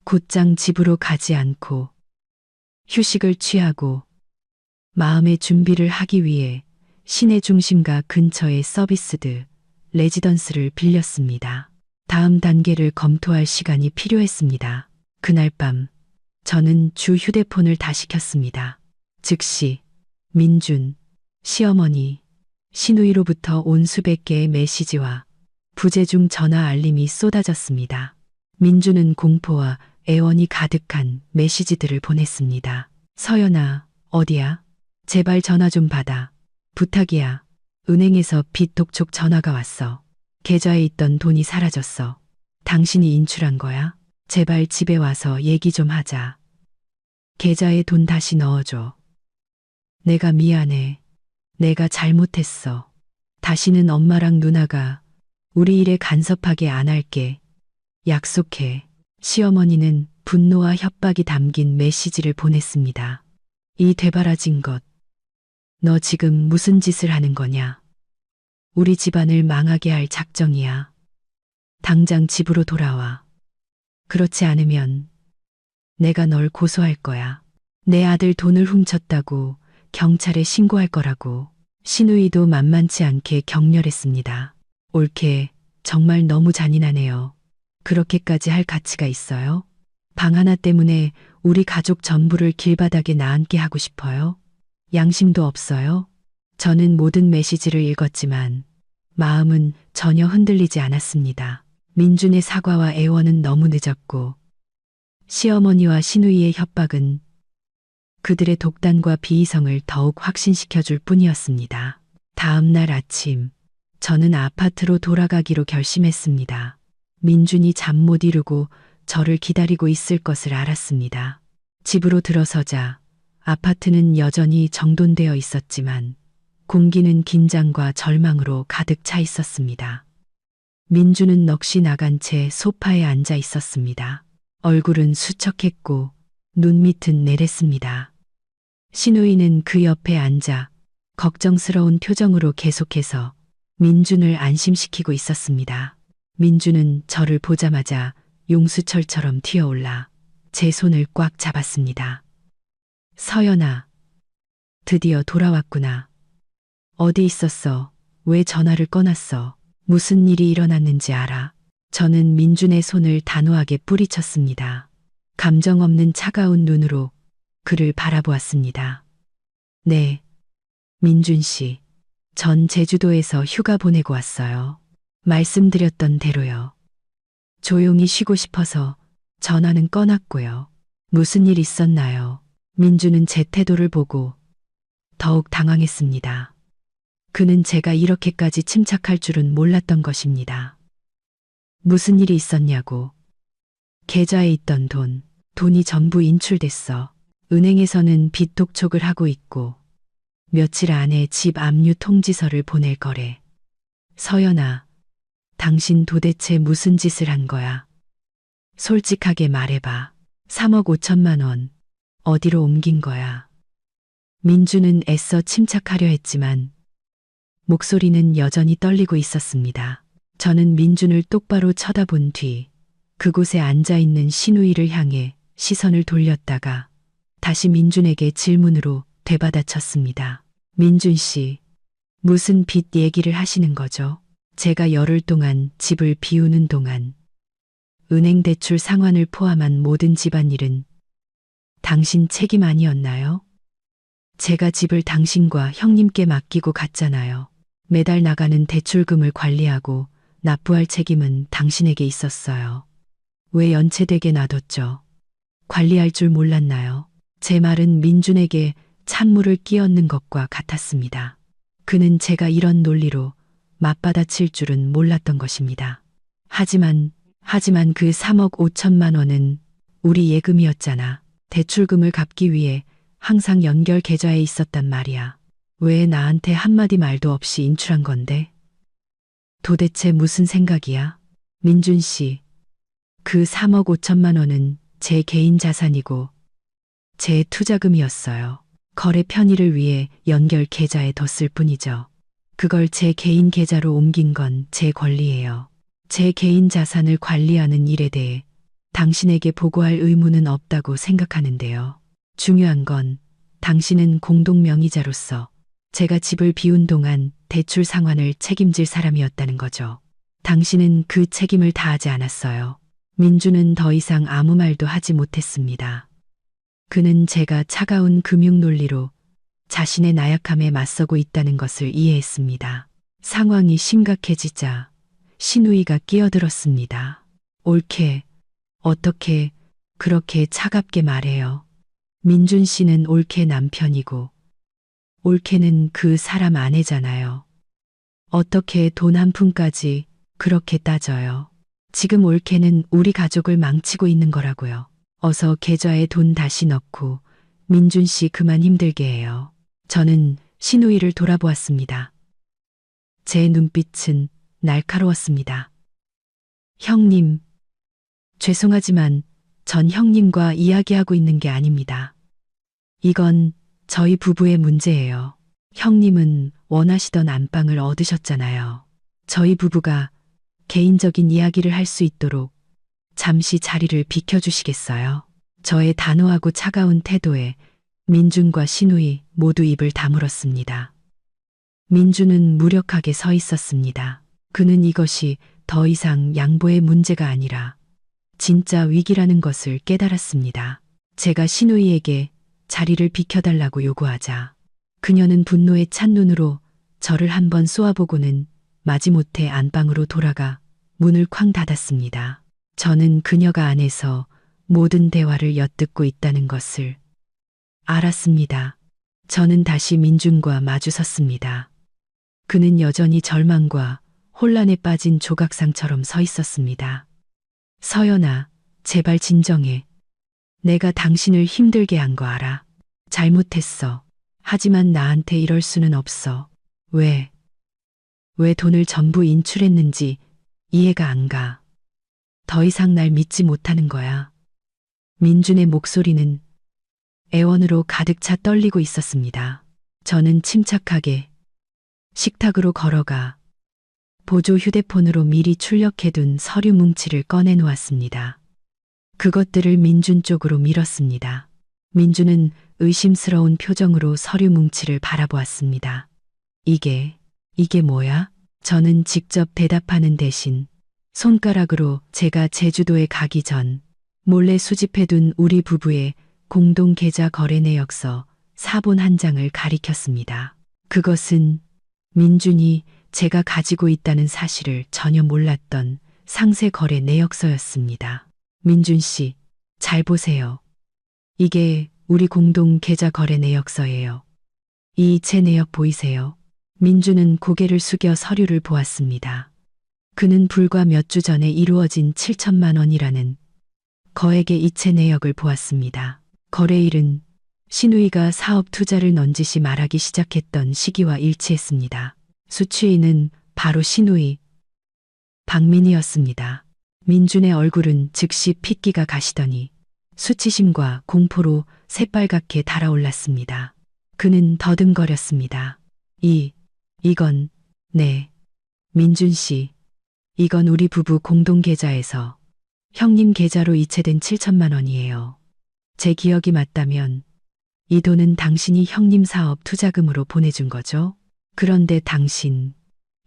곧장 집으로 가지 않고 휴식을 취하고 마음의 준비를 하기 위해 시내 중심가 근처의 서비스드 레지던스를 빌렸습니다. 다음 단계를 검토할 시간이 필요했습니다. 그날 밤 저는 주 휴대폰을 다시 켰습니다. 즉시 민준, 시어머니, 신우이로부터 온 수백 개의 메시지와 부재중 전화 알림이 쏟아졌습니다. 민준은 공포와 애원이 가득한 메시지들을 보냈습니다. 서연아, 어디야? 제발 전화 좀 받아. 부탁이야. 은행에서 빚 독촉 전화가 왔어. 계좌에 있던 돈이 사라졌어. 당신이 인출한 거야? 제발 집에 와서 얘기 좀 하자. 계좌에 돈 다시 넣어줘. 내가 미안해. 내가 잘못했어. 다시는 엄마랑 누나가 우리 일에 간섭하게 안 할게. 약속해. 시어머니는 분노와 협박이 담긴 메시지를 보냈습니다. 이 되바라진 것. 너 지금 무슨 짓을 하는 거냐? 우리 집안을 망하게 할 작정이야. 당장 집으로 돌아와. 그렇지 않으면 내가 널 고소할 거야. 내 아들 돈을 훔쳤다고 경찰에 신고할 거라고. 신우이도 만만치 않게 격렬했습니다. 옳게 정말 너무 잔인하네요. 그렇게까지 할 가치가 있어요? 방 하나 때문에 우리 가족 전부를 길바닥에 나앉게 하고 싶어요? 양심도 없어요? 저는 모든 메시지를 읽었지만 마음은 전혀 흔들리지 않았습니다. 민준의 사과와 애원은 너무 늦었고 시어머니와 시누이의 협박은 그들의 독단과 비이성을 더욱 확신시켜 줄 뿐이었습니다. 다음 날 아침, 저는 아파트로 돌아가기로 결심했습니다. 민준이 잠 못 이루고 저를 기다리고 있을 것을 알았습니다. 집으로 들어서자 아파트는 여전히 정돈되어 있었지만 공기는 긴장과 절망으로 가득 차 있었습니다. 민준은 넋이 나간 채 소파에 앉아 있었습니다. 얼굴은 수척했고 눈밑은 내랬습니다. 시누이는 그 옆에 앉아 걱정스러운 표정으로 계속해서 민준을 안심시키고 있었습니다. 민준은 저를 보자마자 용수철처럼 튀어올라 제 손을 꽉 잡았습니다. 서연아, 드디어 돌아왔구나. 어디 있었어? 왜 전화를 꺼놨어? 무슨 일이 일어났는지 알아? 저는 민준의 손을 단호하게 뿌리쳤습니다. 감정 없는 차가운 눈으로 그를 바라보았습니다. 네, 민준 씨. 전 제주도에서 휴가 보내고 왔어요. 말씀드렸던 대로요. 조용히 쉬고 싶어서 전화는 꺼놨고요. 무슨 일 있었나요? 민준은 제 태도를 보고 더욱 당황했습니다. 그는 제가 이렇게까지 침착할 줄은 몰랐던 것입니다. 무슨 일이 있었냐고. 계좌에 있던 돈이 전부 인출됐어. 은행에서는 빚 독촉을 하고 있고 며칠 안에 집 압류 통지서를 보낼 거래. 서연아, 당신 도대체 무슨 짓을 한 거야? 솔직하게 말해봐. 3억 5천만 원 어디로 옮긴 거야? 민주는 애써 침착하려 했지만 목소리는 여전히 떨리고 있었습니다. 저는 민준을 똑바로 쳐다본 뒤 그곳에 앉아있는 시누이를 향해 시선을 돌렸다가 다시 민준에게 질문으로 되받아쳤습니다. 민준 씨, 무슨 빚 얘기를 하시는 거죠? 제가 열흘 동안 집을 비우는 동안 은행 대출 상환을 포함한 모든 집안일은 당신 책임 아니었나요? 제가 집을 당신과 형님께 맡기고 갔잖아요. 매달 나가는 대출금을 관리하고 납부할 책임은 당신에게 있었어요. 왜 연체되게 놔뒀죠? 관리할 줄 몰랐나요? 제 말은 민준에게 찬물을 끼얹는 것과 같았습니다. 그는 제가 이런 논리로 맞받아칠 줄은 몰랐던 것입니다. 하지만 그 3억 5천만 원은 우리 예금이었잖아. 대출금을 갚기 위해 항상 연결 계좌에 있었단 말이야. 왜 나한테 한마디 말도 없이 인출한 건데? 도대체 무슨 생각이야? 민준 씨, 그 3억 5천만 원은 제 개인 자산이고 제 투자금이었어요. 거래 편의를 위해 연결 계좌에 뒀을 뿐이죠. 그걸 제 개인 계좌로 옮긴 건 제 권리예요. 제 개인 자산을 관리하는 일에 대해 당신에게 보고할 의무는 없다고 생각하는데요. 중요한 건 당신은 공동 명의자로서 제가 집을 비운 동안 대출 상환을 책임질 사람이었다는 거죠. 당신은 그 책임을 다하지 않았어요. 민주는 더 이상 아무 말도 하지 못했습니다. 그는 제가 차가운 금융 논리로 자신의 나약함에 맞서고 있다는 것을 이해했습니다. 상황이 심각해지자 시누이가 끼어들었습니다. 옳게, 어떻게 그렇게 차갑게 말해요. 민준 씨는 옳게 남편이고 옳게는 그 사람 아내잖아요. 어떻게 돈 한 푼까지 그렇게 따져요. 지금 옳게는 우리 가족을 망치고 있는 거라고요. 어서 계좌에 돈 다시 넣고 민준 씨 그만 힘들게 해요. 저는 시누이를 돌아보았습니다. 제 눈빛은 날카로웠습니다. 형님, 죄송하지만 전 형님과 이야기하고 있는 게 아닙니다. 이건 저희 부부의 문제예요. 형님은 원하시던 안방을 얻으셨잖아요. 저희 부부가 개인적인 이야기를 할 수 있도록 잠시 자리를 비켜주시겠어요? 저의 단호하고 차가운 태도에 민준과 시누이 모두 입을 다물었습니다. 민준은 무력하게 서 있었습니다. 그는 이것이 더 이상 양보의 문제가 아니라 진짜 위기라는 것을 깨달았습니다. 제가 시누이에게 자리를 비켜달라고 요구하자 그녀는 분노에 찬 눈으로 저를 한번 쏘아보고는 마지못해 안방으로 돌아가 문을 쾅 닫았습니다. 저는 그녀가 안에서 모든 대화를 엿듣고 있다는 것을 알았습니다. 저는 다시 민준과 마주섰습니다. 그는 여전히 절망과 혼란에 빠진 조각상처럼 서 있었습니다. 서연아, 제발 진정해. 내가 당신을 힘들게 한 거 알아. 잘못했어. 하지만 나한테 이럴 수는 없어. 왜 돈을 전부 인출했는지 이해가 안 가. 더 이상 날 믿지 못하는 거야. 민준의 목소리는 애원으로 가득 차 떨리고 있었습니다. 저는 침착하게 식탁으로 걸어가 보조 휴대폰으로 미리 출력해둔 서류 뭉치를 꺼내 놓았습니다. 그것들을 민준 쪽으로 밀었습니다. 민준은 의심스러운 표정으로 서류 뭉치를 바라보았습니다. 이게 뭐야? 저는 직접 대답하는 대신 손가락으로 제가 제주도에 가기 전 몰래 수집해둔 우리 부부의 공동 계좌 거래 내역서 사본 한 장을 가리켰습니다. 그것은 민준이 제가 가지고 있다는 사실을 전혀 몰랐던 상세 거래 내역서였습니다. 민준 씨, 잘 보세요. 이게 우리 공동 계좌 거래 내역서예요. 이 이체 내역 보이세요? 민준은 고개를 숙여 서류를 보았습니다. 그는 불과 몇 주 전에 이루어진 7천만 원이라는 거액의 이체 내역을 보았습니다. 거래일은 신우이가 사업 투자를 넌지시 말하기 시작했던 시기와 일치했습니다. 수취인은 바로 신우이 박민이었습니다. 민준의 얼굴은 즉시 핏기가 가시더니 수치심과 공포로 새빨갛게 달아올랐습니다. 그는 더듬거렸습니다. 이건 네. 민준 씨, 이건 우리 부부 공동 계좌에서 형님 계좌로 이체된 7천만 원이에요. 제 기억이 맞다면 이 돈은 당신이 형님 사업 투자금으로 보내준 거죠? 그런데 당신,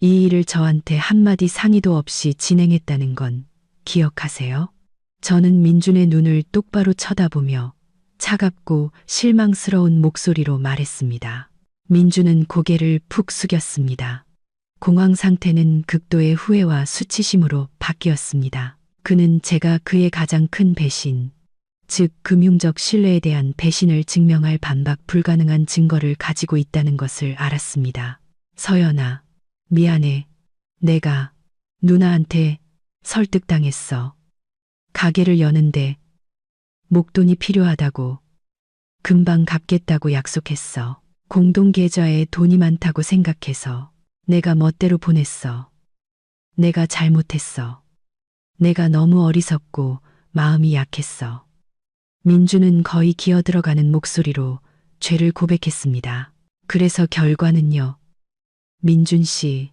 이 일을 저한테 한마디 상의도 없이 진행했다는 건 기억하세요? 저는 민준의 눈을 똑바로 쳐다보며 차갑고 실망스러운 목소리로 말했습니다. 민준은 고개를 푹 숙였습니다. 공황 상태는 극도의 후회와 수치심으로 바뀌었습니다. 그는 제가 그의 가장 큰 배신, 즉 금융적 신뢰에 대한 배신을 증명할 반박 불가능한 증거를 가지고 있다는 것을 알았습니다. 서연아, 미안해. 내가 누나한테 설득당했어. 가게를 여는데 목돈이 필요하다고, 금방 갚겠다고 약속했어. 공동계좌에 돈이 많다고 생각해서 내가 멋대로 보냈어. 내가 잘못했어. 내가 너무 어리석고 마음이 약했어. 민준은 거의 기어들어가는 목소리로 죄를 고백했습니다. 그래서 결과는요. 민준 씨,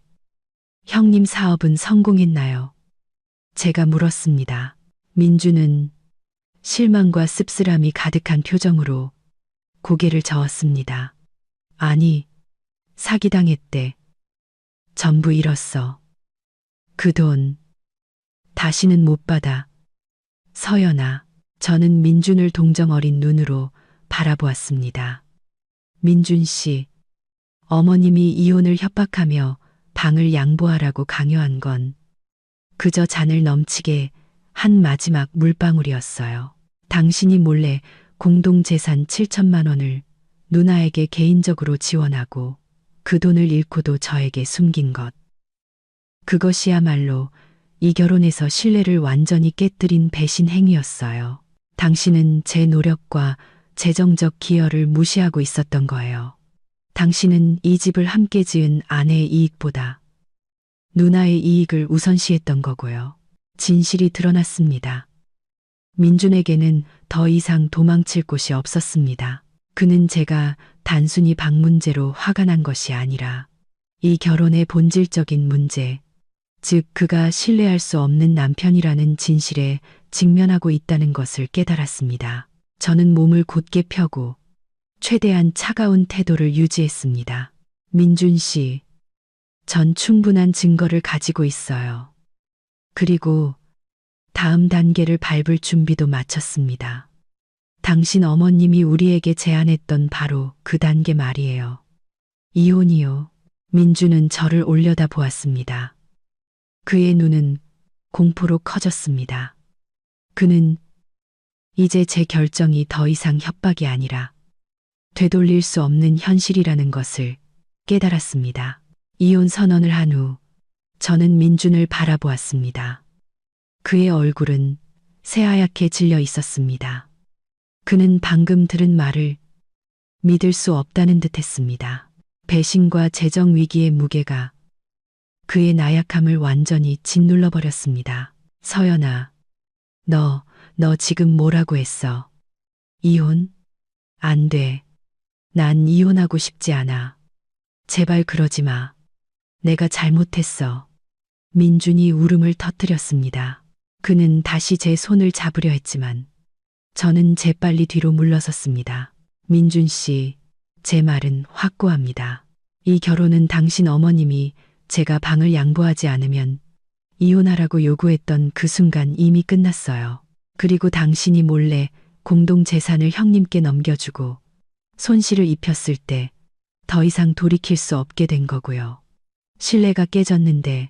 형님 사업은 성공했나요? 제가 물었습니다. 민준은 실망과 씁쓸함이 가득한 표정으로 고개를 저었습니다. 아니, 사기당했대. 전부 잃었어. 그 돈 다시는 못 받아. 서연아, 저는 민준을 동정 어린 눈으로 바라보았습니다. 민준 씨, 어머님이 이혼을 협박하며 방을 양보하라고 강요한 건 그저 잔을 넘치게 한 마지막 물방울이었어요. 당신이 몰래 공동재산 7천만 원을 누나에게 개인적으로 지원하고 그 돈을 잃고도 저에게 숨긴 것. 그것이야말로 이 결혼에서 신뢰를 완전히 깨뜨린 배신 행위였어요. 당신은 제 노력과 재정적 기여를 무시하고 있었던 거예요. 당신은 이 집을 함께 지은 아내의 이익보다 누나의 이익을 우선시했던 거고요. 진실이 드러났습니다. 민준에게는 더 이상 도망칠 곳이 없었습니다. 그는 제가 단순히 방 문제로 화가 난 것이 아니라 이 결혼의 본질적인 문제, 즉 그가 신뢰할 수 없는 남편이라는 진실에 직면하고 있다는 것을 깨달았습니다. 저는 몸을 곧게 펴고 최대한 차가운 태도를 유지했습니다. 민준 씨, 전 충분한 증거를 가지고 있어요. 그리고 다음 단계를 밟을 준비도 마쳤습니다. 당신 어머님이 우리에게 제안했던 바로 그 단계 말이에요. 이혼이요. 민주는 저를 올려다 보았습니다. 그의 눈은 공포로 커졌습니다. 그는 이제 제 결정이 더 이상 협박이 아니라 되돌릴 수 없는 현실이라는 것을 깨달았습니다. 이혼 선언을 한 후 저는 민준을 바라보았습니다. 그의 얼굴은 새하얗게 질려 있었습니다. 그는 방금 들은 말을 믿을 수 없다는 듯 했습니다. 배신과 재정 위기의 무게가 그의 나약함을 완전히 짓눌러 버렸습니다. 서연아, 너 지금 뭐라고 했어? 이혼? 안 돼. 난 이혼하고 싶지 않아. 제발 그러지 마. 내가 잘못했어. 민준이 울음을 터뜨렸습니다. 그는 다시 제 손을 잡으려 했지만 저는 재빨리 뒤로 물러섰습니다. 민준 씨, 제 말은 확고합니다. 이 결혼은 당신 어머님이 제가 방을 양보하지 않으면 이혼하라고 요구했던 그 순간 이미 끝났어요. 그리고 당신이 몰래 공동 재산을 형님께 넘겨주고 손실을 입혔을 때 더 이상 돌이킬 수 없게 된 거고요. 신뢰가 깨졌는데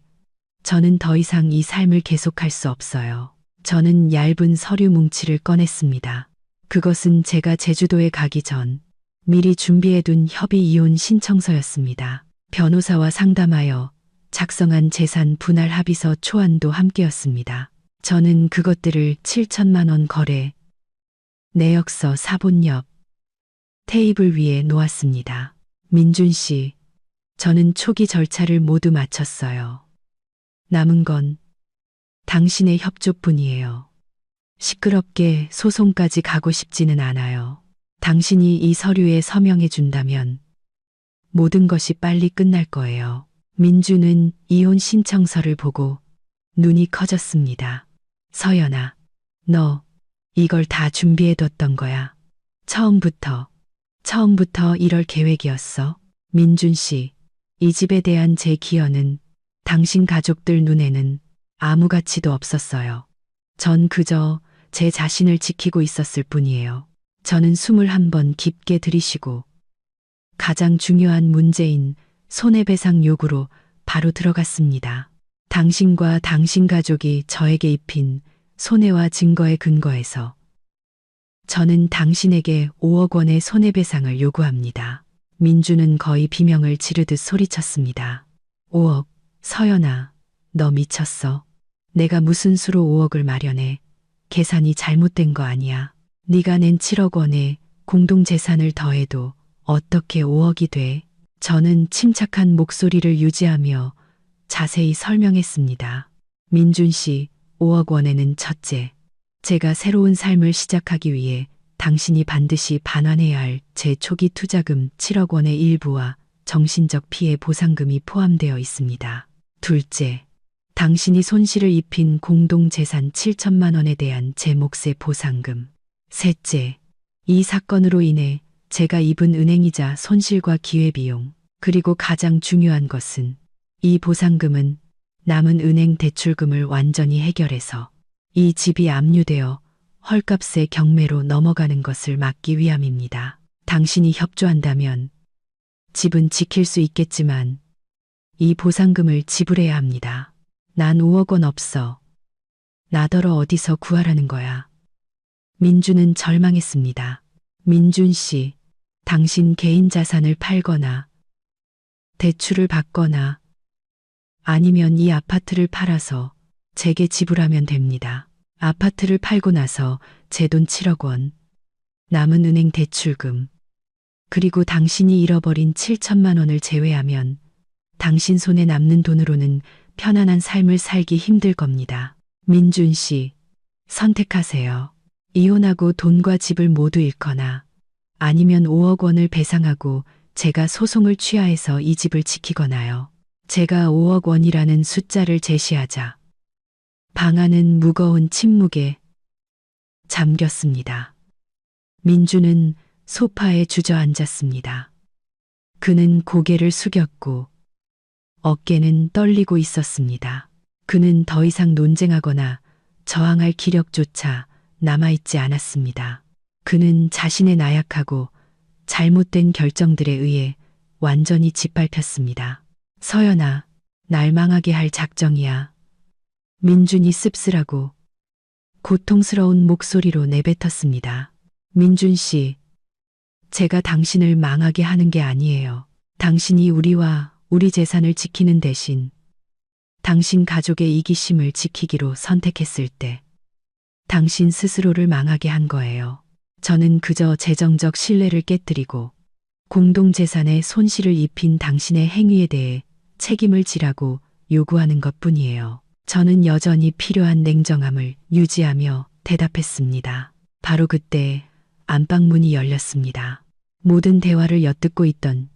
저는 더 이상 이 삶을 계속할 수 없어요. 저는 얇은 서류 뭉치를 꺼냈습니다. 그것은 제가 제주도에 가기 전 미리 준비해둔 협의 이혼 신청서였습니다. 변호사와 상담하여 작성한 재산 분할 합의서 초안도 함께였습니다. 저는 그것들을 7천만 원 거래 내역서 사본 옆 테이블 위에 놓았습니다. 민준 씨, 저는 초기 절차를 모두 마쳤어요. 남은 건 당신의 협조뿐이에요. 시끄럽게 소송까지 가고 싶지는 않아요. 당신이 이 서류에 서명해 준다면 모든 것이 빨리 끝날 거예요. 민주는 이혼 신청서를 보고 눈이 커졌습니다. 서연아, 너 이걸 다 준비해뒀던 거야. 처음부터 이럴 계획이었어. 민준 씨, 이 집에 대한 제 기여는 당신 가족들 눈에는 아무 가치도 없었어요. 전 그저 제 자신을 지키고 있었을 뿐이에요. 저는 숨을 한번 깊게 들이쉬고 가장 중요한 문제인 손해배상 요구로 바로 들어갔습니다. 당신과 당신 가족이 저에게 입힌 손해와 증거에 근거해서 저는 당신에게 5억 원의 손해배상을 요구합니다. 민주는 거의 비명을 지르듯 소리쳤습니다. 5억, 서연아, 너 미쳤어. 내가 무슨 수로 5억을 마련해. 계산이 잘못된 거 아니야. 네가 낸 7억 원에 공동재산을 더해도 어떻게 5억이 돼? 저는 침착한 목소리를 유지하며 자세히 설명했습니다. 민준 씨, 5억 원에는 첫째, 제가 새로운 삶을 시작하기 위해 당신이 반드시 반환해야 할 제 초기 투자금 7억 원의 일부와 정신적 피해 보상금이 포함되어 있습니다. 둘째, 당신이 손실을 입힌 공동재산 7천만 원에 대한 제 몫의 보상금. 셋째, 이 사건으로 인해 제가 입은 은행이자 손실과 기회비용, 그리고 가장 중요한 것은 이 보상금은 남은 은행 대출금을 완전히 해결해서 이 집이 압류되어 헐값의 경매로 넘어가는 것을 막기 위함입니다. 당신이 협조한다면 집은 지킬 수 있겠지만 이 보상금을 지불해야 합니다. 난 5억 원 없어. 나더러 어디서 구하라는 거야. 민주는 절망했습니다. 민준 씨, 당신 개인 자산을 팔거나 대출을 받거나 아니면 이 아파트를 팔아서 제게 지불하면 됩니다. 아파트를 팔고 나서 제 돈 7억 원, 남은 은행 대출금, 그리고 당신이 잃어버린 7천만 원을 제외하면 당신 손에 남는 돈으로는 편안한 삶을 살기 힘들 겁니다. 민준 씨, 선택하세요. 이혼하고 돈과 집을 모두 잃거나 아니면 5억 원을 배상하고 제가 소송을 취하해서 이 집을 지키거나요. 제가 5억 원이라는 숫자를 제시하자 방 안은 무거운 침묵에 잠겼습니다. 민주는 소파에 주저앉았습니다. 그는 고개를 숙였고 어깨는 떨리고 있었습니다. 그는 더 이상 논쟁하거나 저항할 기력조차 남아있지 않았습니다. 그는 자신의 나약하고 잘못된 결정들에 의해 완전히 짓밟혔습니다. 서연아, 날 망하게 할 작정이야. 민준이 씁쓸하고 고통스러운 목소리로 내뱉었습니다. 민준 씨, 제가 당신을 망하게 하는 게 아니에요. 당신이 우리와 우리 재산을 지키는 대신 당신 가족의 이기심을 지키기로 선택했을 때 당신 스스로를 망하게 한 거예요. 저는 그저 재정적 신뢰를 깨뜨리고 공동재산에 손실을 입힌 당신의 행위에 대해 책임을 지라고 요구하는 것뿐이에요. 저는 여전히 필요한 냉정함을 유지하며 대답했습니다. 바로 그때 안방문이 열렸습니다. 모든 대화를 엿듣고 있던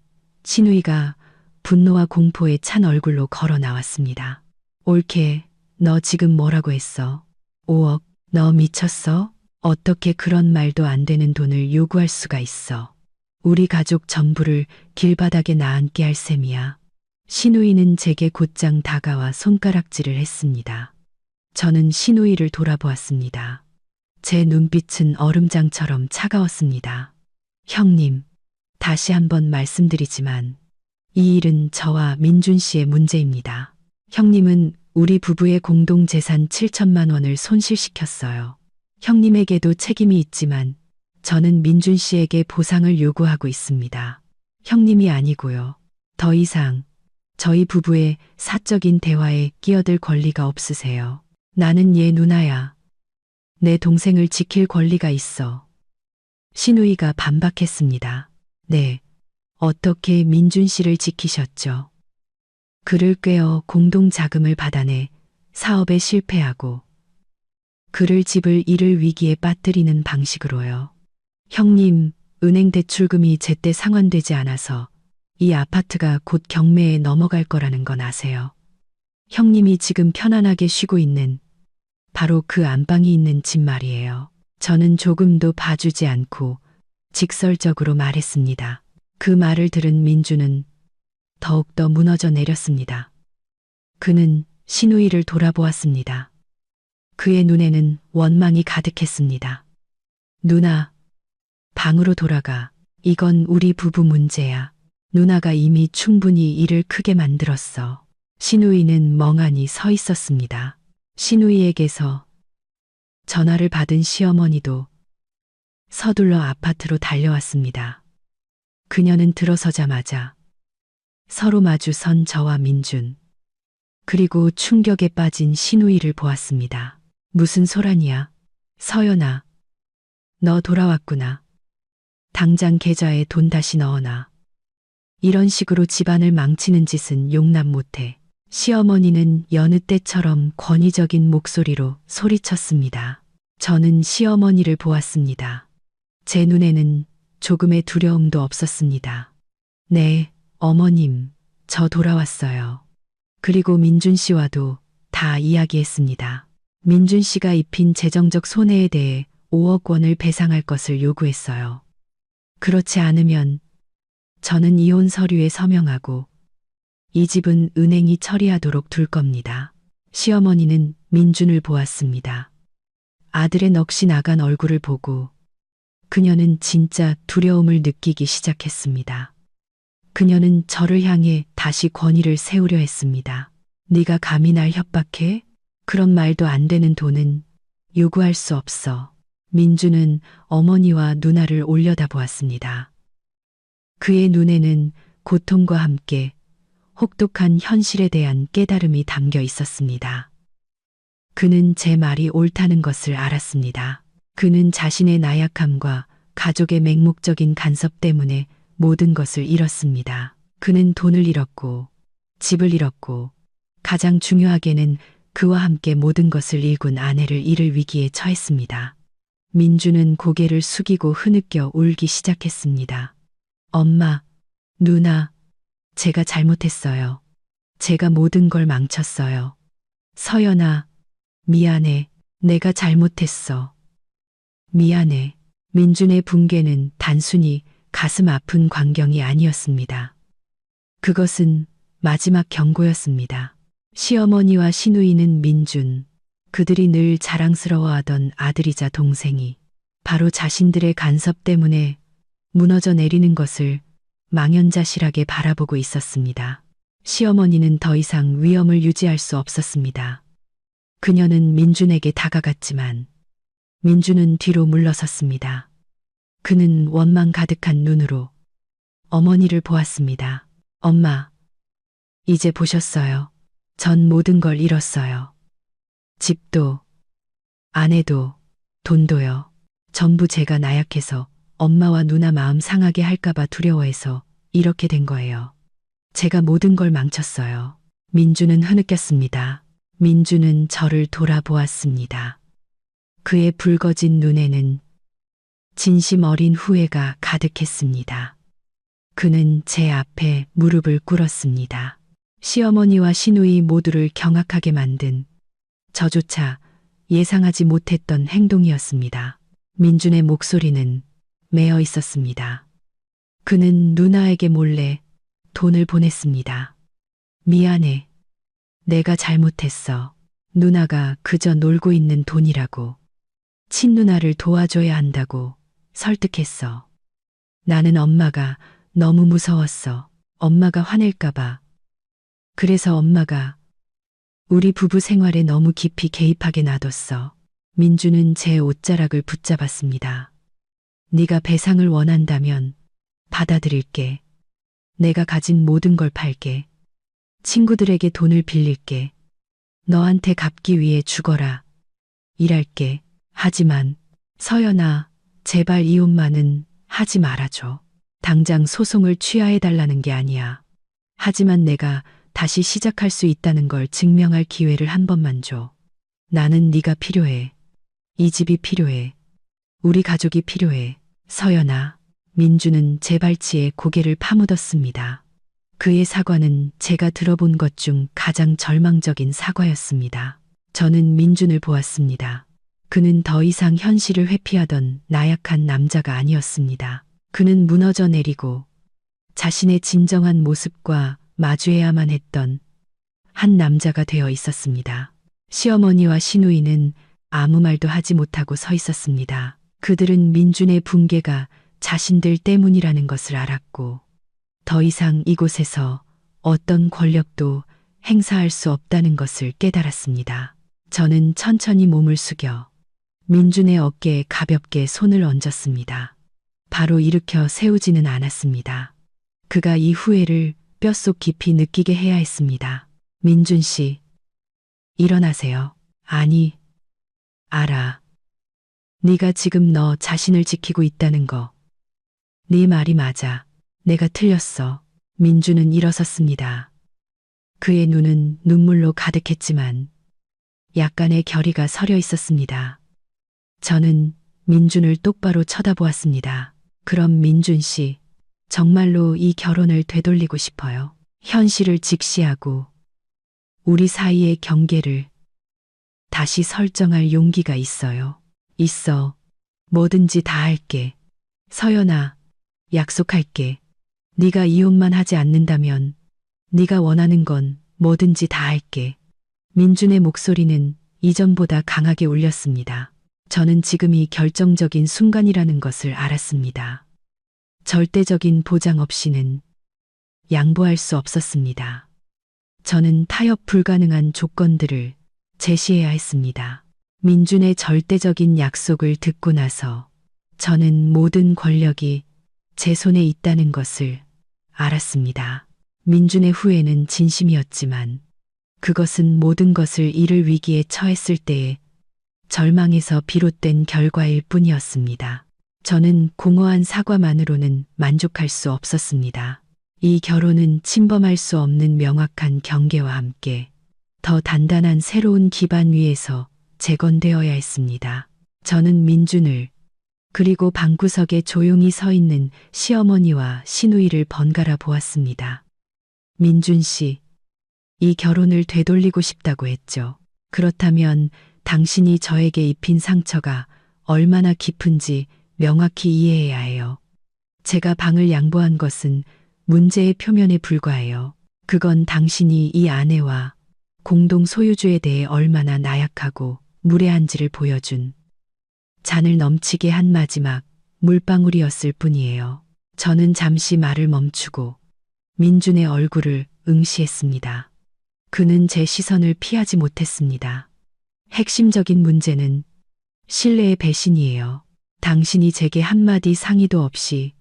신우이가 분노와 공포에 찬 얼굴로 걸어 나왔습니다. 올케, 너 지금 뭐라고 했어? 5억, 너 미쳤어? 어떻게 그런 말도 안 되는 돈을 요구할 수가 있어? 우리 가족 전부를 길바닥에 나앉게 할 셈이야. 신우이는 제게 곧장 다가와 손가락질을 했습니다. 저는 신우이를 돌아보았습니다. 제 눈빛은 얼음장처럼 차가웠습니다. 형님, 다시 한번 말씀드리지만 이 일은 저와 민준 씨의 문제입니다. 형님은 우리 부부의 공동재산 7천만 원을 손실시켰어요. 형님에게도 책임이 있지만 저는 민준 씨에게 보상을 요구하고 있습니다. 형님이 아니고요. 더 이상 저희 부부의 사적인 대화에 끼어들 권리가 없으세요. 나는 얘 누나야. 내 동생을 지킬 권리가 있어. 신우이가 반박했습니다. 네, 어떻게 민준 씨를 지키셨죠? 그를 꿰어 공동 자금을 받아내 사업에 실패하고 그를 집을 잃을 위기에 빠뜨리는 방식으로요. 형님, 은행 대출금이 제때 상환되지 않아서 이 아파트가 곧 경매에 넘어갈 거라는 건 아세요? 형님이 지금 편안하게 쉬고 있는 바로 그 안방이 있는 집 말이에요. 저는 조금도 봐주지 않고 직설적으로 말했습니다. 그 말을 들은 민주는 더욱더 무너져 내렸습니다. 그는 신우이를 돌아보았습니다. 그의 눈에는 원망이 가득했습니다. 누나, 방으로 돌아가. 이건 우리 부부 문제야. 누나가 이미 충분히 일을 크게 만들었어. 신우이는 멍하니 서 있었습니다. 신우이에게서 전화를 받은 시어머니도 서둘러 아파트로 달려왔습니다. 그녀는 들어서자마자 서로 마주 선 저와 민준, 그리고 충격에 빠진 신우이를 보았습니다. 무슨 소란이야? 서연아, 너 돌아왔구나. 당장 계좌에 돈 다시 넣어놔. 이런 식으로 집안을 망치는 짓은 용납 못해. 시어머니는 여느 때처럼 권위적인 목소리로 소리쳤습니다. 저는 시어머니를 보았습니다. 제 눈에는 조금의 두려움도 없었습니다. 네, 어머님, 저 돌아왔어요. 그리고 민준 씨와도 다 이야기했습니다. 민준 씨가 입힌 재정적 손해에 대해 5억 원을 배상할 것을 요구했어요. 그렇지 않으면 저는 이혼 서류에 서명하고 이 집은 은행이 처리하도록 둘 겁니다. 시어머니는 민준을 보았습니다. 아들의 넋이 나간 얼굴을 보고 그녀는 진짜 두려움을 느끼기 시작했습니다. 그녀는 저를 향해 다시 권위를 세우려 했습니다. 네가 감히 날 협박해? 그런 말도 안 되는 돈은 요구할 수 없어. 민주는 어머니와 누나를 올려다보았습니다. 그의 눈에는 고통과 함께 혹독한 현실에 대한 깨달음이 담겨 있었습니다. 그는 제 말이 옳다는 것을 알았습니다. 그는 자신의 나약함과 가족의 맹목적인 간섭 때문에 모든 것을 잃었습니다. 그는 돈을 잃었고, 집을 잃었고, 가장 중요하게는 그와 함께 모든 것을 잃은 아내를 잃을 위기에 처했습니다. 민주는 고개를 숙이고 흐느껴 울기 시작했습니다. 엄마, 누나, 제가 잘못했어요. 제가 모든 걸 망쳤어요. 서연아, 미안해. 내가 잘못했어. 미안해. 민준의 붕괴는 단순히 가슴 아픈 광경이 아니었습니다. 그것은 마지막 경고였습니다. 시어머니와 시누이는 민준, 그들이 늘 자랑스러워하던 아들이자 동생이 바로 자신들의 간섭 때문에 무너져 내리는 것을 망연자실하게 바라보고 있었습니다. 시어머니는 더 이상 위엄을 유지할 수 없었습니다. 그녀는 민준에게 다가갔지만 민준은 뒤로 물러섰습니다. 그는 원망 가득한 눈으로 어머니를 보았습니다. 엄마, 이제 보셨어요. 전 모든 걸 잃었어요. 집도, 아내도, 돈도요. 전부 제가 나약해서 엄마와 누나 마음 상하게 할까봐 두려워해서 이렇게 된 거예요. 제가 모든 걸 망쳤어요. 민주는 흐느꼈습니다. 민주는 저를 돌아보았습니다. 그의 붉어진 눈에는 진심 어린 후회가 가득했습니다. 그는 제 앞에 무릎을 꿇었습니다. 시어머니와 시누이 모두를 경악하게 만든 저조차 예상하지 못했던 행동이었습니다. 민준의 목소리는 메어 있었습니다. 그는 누나에게 몰래 돈을 보냈습니다. 미안해. 내가 잘못했어. 누나가 그저 놀고 있는 돈이라고. 친누나를 도와줘야 한다고 설득했어. 나는 엄마가 너무 무서웠어. 엄마가 화낼까봐. 그래서 엄마가 우리 부부 생활에 너무 깊이 개입하게 놔뒀어. 민주는 제 옷자락을 붙잡았습니다. 네가 배상을 원한다면 받아들일게. 내가 가진 모든 걸 팔게. 친구들에게 돈을 빌릴게. 너한테 갚기 위해 죽어라. 일할게. 하지만 서연아, 제발 이혼만은 하지 말아줘. 당장 소송을 취하해달라는 게 아니야. 하지만 내가 다시 시작할 수 있다는 걸 증명할 기회를 한 번만 줘. 나는 네가 필요해. 이 집이 필요해. 우리 가족이 필요해. 서연아. 민주는 제 발치에 고개를 파묻었습니다. 그의 사과는 제가 들어본 것 중 가장 절망적인 사과였습니다. 저는 민준을 보았습니다. 그는 더 이상 현실을 회피하던 나약한 남자가 아니었습니다. 그는 무너져 내리고 자신의 진정한 모습과 마주해야만 했던 한 남자가 되어 있었습니다. 시어머니와 시누이는 아무 말도 하지 못하고 서 있었습니다. 그들은 민준의 붕괴가 자신들 때문이라는 것을 알았고 더 이상 이곳에서 어떤 권력도 행사할 수 없다는 것을 깨달았습니다. 저는 천천히 몸을 숙여 민준의 어깨에 가볍게 손을 얹었습니다. 바로 일으켜 세우지는 않았습니다. 그가 이 후회를 뼛속 깊이 느끼게 해야 했습니다. 민준 씨, 일어나세요. 아니, 알아. 네가 지금 너 자신을 지키고 있다는 거. 네 말이 맞아. 내가 틀렸어. 민준은 일어섰습니다. 그의 눈은 눈물로 가득했지만 약간의 결의가 서려 있었습니다. 저는 민준을 똑바로 쳐다보았습니다. 그럼 민준 씨, 정말로 이 결혼을 되돌리고 싶어요. 현실을 직시하고 우리 사이의 경계를 다시 설정할 용기가 있어요. 있어. 뭐든지 다 할게. 서연아, 약속할게. 네가 이혼만 하지 않는다면 네가 원하는 건 뭐든지 다 할게. 민준의 목소리는 이전보다 강하게 울렸습니다. 저는 지금이 결정적인 순간이라는 것을 알았습니다. 절대적인 보장 없이는 양보할 수 없었습니다. 저는 타협 불가능한 조건들을 제시해야 했습니다. 민준의 절대적인 약속을 듣고 나서 저는 모든 권력이 제 손에 있다는 것을 알았습니다. 민준의 후회는 진심이었지만 그것은 모든 것을 잃을 위기에 처했을 때의 절망에서 비롯된 결과일 뿐이었습니다. 저는 공허한 사과만으로는 만족할 수 없었습니다. 이 결혼은 침범할 수 없는 명확한 경계와 함께 더 단단한 새로운 기반 위에서 재건되어야 했습니다. 저는 민준을 그리고 방구석에 조용히 서 있는 시어머니와 시누이를 번갈아 보았습니다. 민준 씨, 이 결혼을 되돌리고 싶다고 했죠. 그렇다면 당신이 저에게 입힌 상처가 얼마나 깊은지 명확히 이해해야 해요. 제가 방을 양보한 것은 문제의 표면에 불과해요. 그건 당신이 이 아내와 공동 소유주에 대해 얼마나 나약하고 무례한지를 보여준 잔을 넘치게 한 마지막 물방울이었을 뿐이에요. 저는 잠시 말을 멈추고 민준의 얼굴을 응시했습니다. 그는 제 시선을 피하지 못했습니다. 핵심적인 문제는 신뢰의 배신이에요. 당신이 제게 한마디 상의도 없이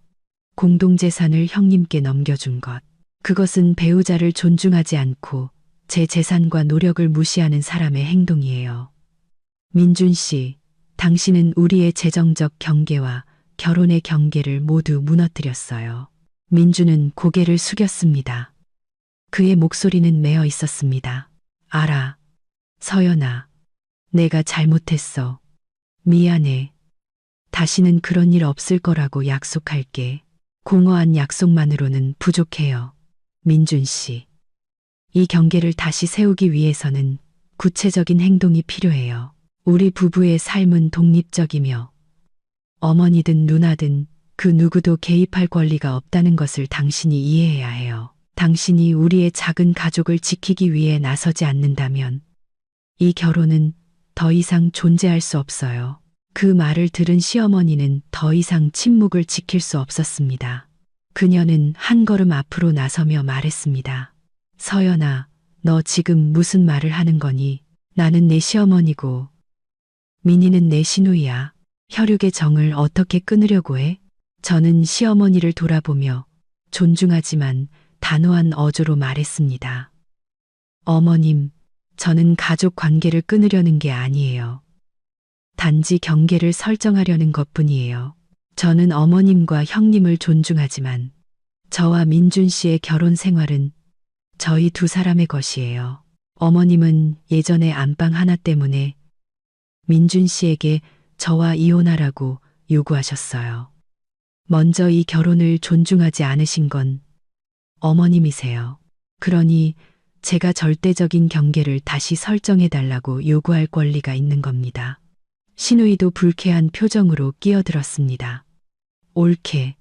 공동재산을 형님께 넘겨준 것. 그것은 배우자를 존중하지 않고 제 재산과 노력을 무시하는 사람의 행동이에요. 민준 씨, 당신은 우리의 재정적 경계와 결혼의 경계를 모두 무너뜨렸어요. 민준은 고개를 숙였습니다. 그의 목소리는 메어 있었습니다. 알아. 서연아. 내가 잘못했어. 미안해. 다시는 그런 일 없을 거라고 약속할게. 공허한 약속만으로는 부족해요. 민준 씨. 이 경계를 다시 세우기 위해서는 구체적인 행동이 필요해요. 우리 부부의 삶은 독립적이며 어머니든 누나든 그 누구도 개입할 권리가 없다는 것을 당신이 이해해야 해요. 당신이 우리의 작은 가족을 지키기 위해 나서지 않는다면 이 결혼은 더 이상 존재할 수 없어요. 그 말을 들은 시어머니는 더 이상 침묵을 지킬 수 없었습니다. 그녀는 한 걸음 앞으로 나서며 말했습니다. 서연아, 너 지금 무슨 말을 하는 거니? 나는 내 시어머니고 민희는 내 시누이야. 혈육의 정을 어떻게 끊으려고 해? 저는 시어머니를 돌아보며 존중하지만 단호한 어조로 말했습니다. 어머님, 저는 가족 관계를 끊으려는 게 아니에요. 단지 경계를 설정하려는 것뿐이에요. 저는 어머님과 형님을 존중하지만 저와 민준 씨의 결혼 생활은 저희 두 사람의 것이에요. 어머님은 예전에 안방 하나 때문에 민준 씨에게 저와 이혼하라고 요구하셨어요. 먼저 이 결혼을 존중하지 않으신 건 어머님이세요. 그러니 제가 절대적인 경계를 다시 설정해달라고 요구할 권리가 있는 겁니다. 시누이도 불쾌한 표정으로 끼어들었습니다. 옳게.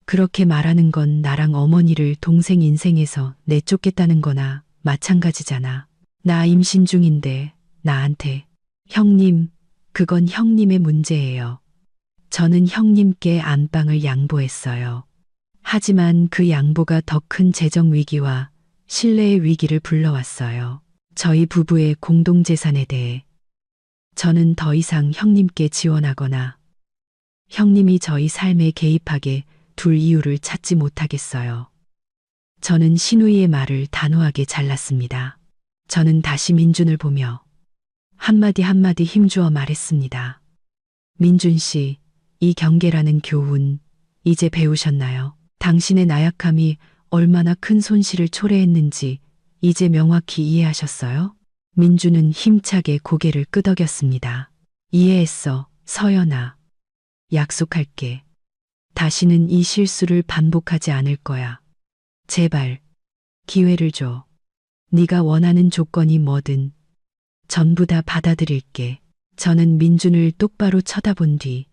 그렇게 말하는 건 나랑 어머니를 동생 인생에서 내쫓겠다는 거나 마찬가지잖아. 나 임신 중인데 나한테. 형님, 그건 형님의 문제예요. 저는 형님께 안방을 양보했어요. 하지만 그 양보가 더 큰 재정 위기와 신뢰의 위기를 불러왔어요. 저희 부부의 공동재산에 대해 저는 더 이상 형님께 지원하거나 형님이 저희 삶에 개입하게 둘 이유를 찾지 못하겠어요. 저는 시누이의 말을 단호하게 잘랐습니다. 저는 다시 민준을 보며 한마디 한마디 힘주어 말했습니다. 민준 씨, 이 경계라는 교훈 이제 배우셨나요? 당신의 나약함이 얼마나 큰 손실을 초래했는지 이제 명확히 이해하셨어요? 민준은 힘차게 고개를 끄덕였습니다. 이해했어, 서연아. 약속할게. 다시는 이 실수를 반복하지 않을 거야. 제발, 기회를 줘. 네가 원하는 조건이 뭐든 전부 다 받아들일게. 저는 민준을 똑바로 쳐다본 뒤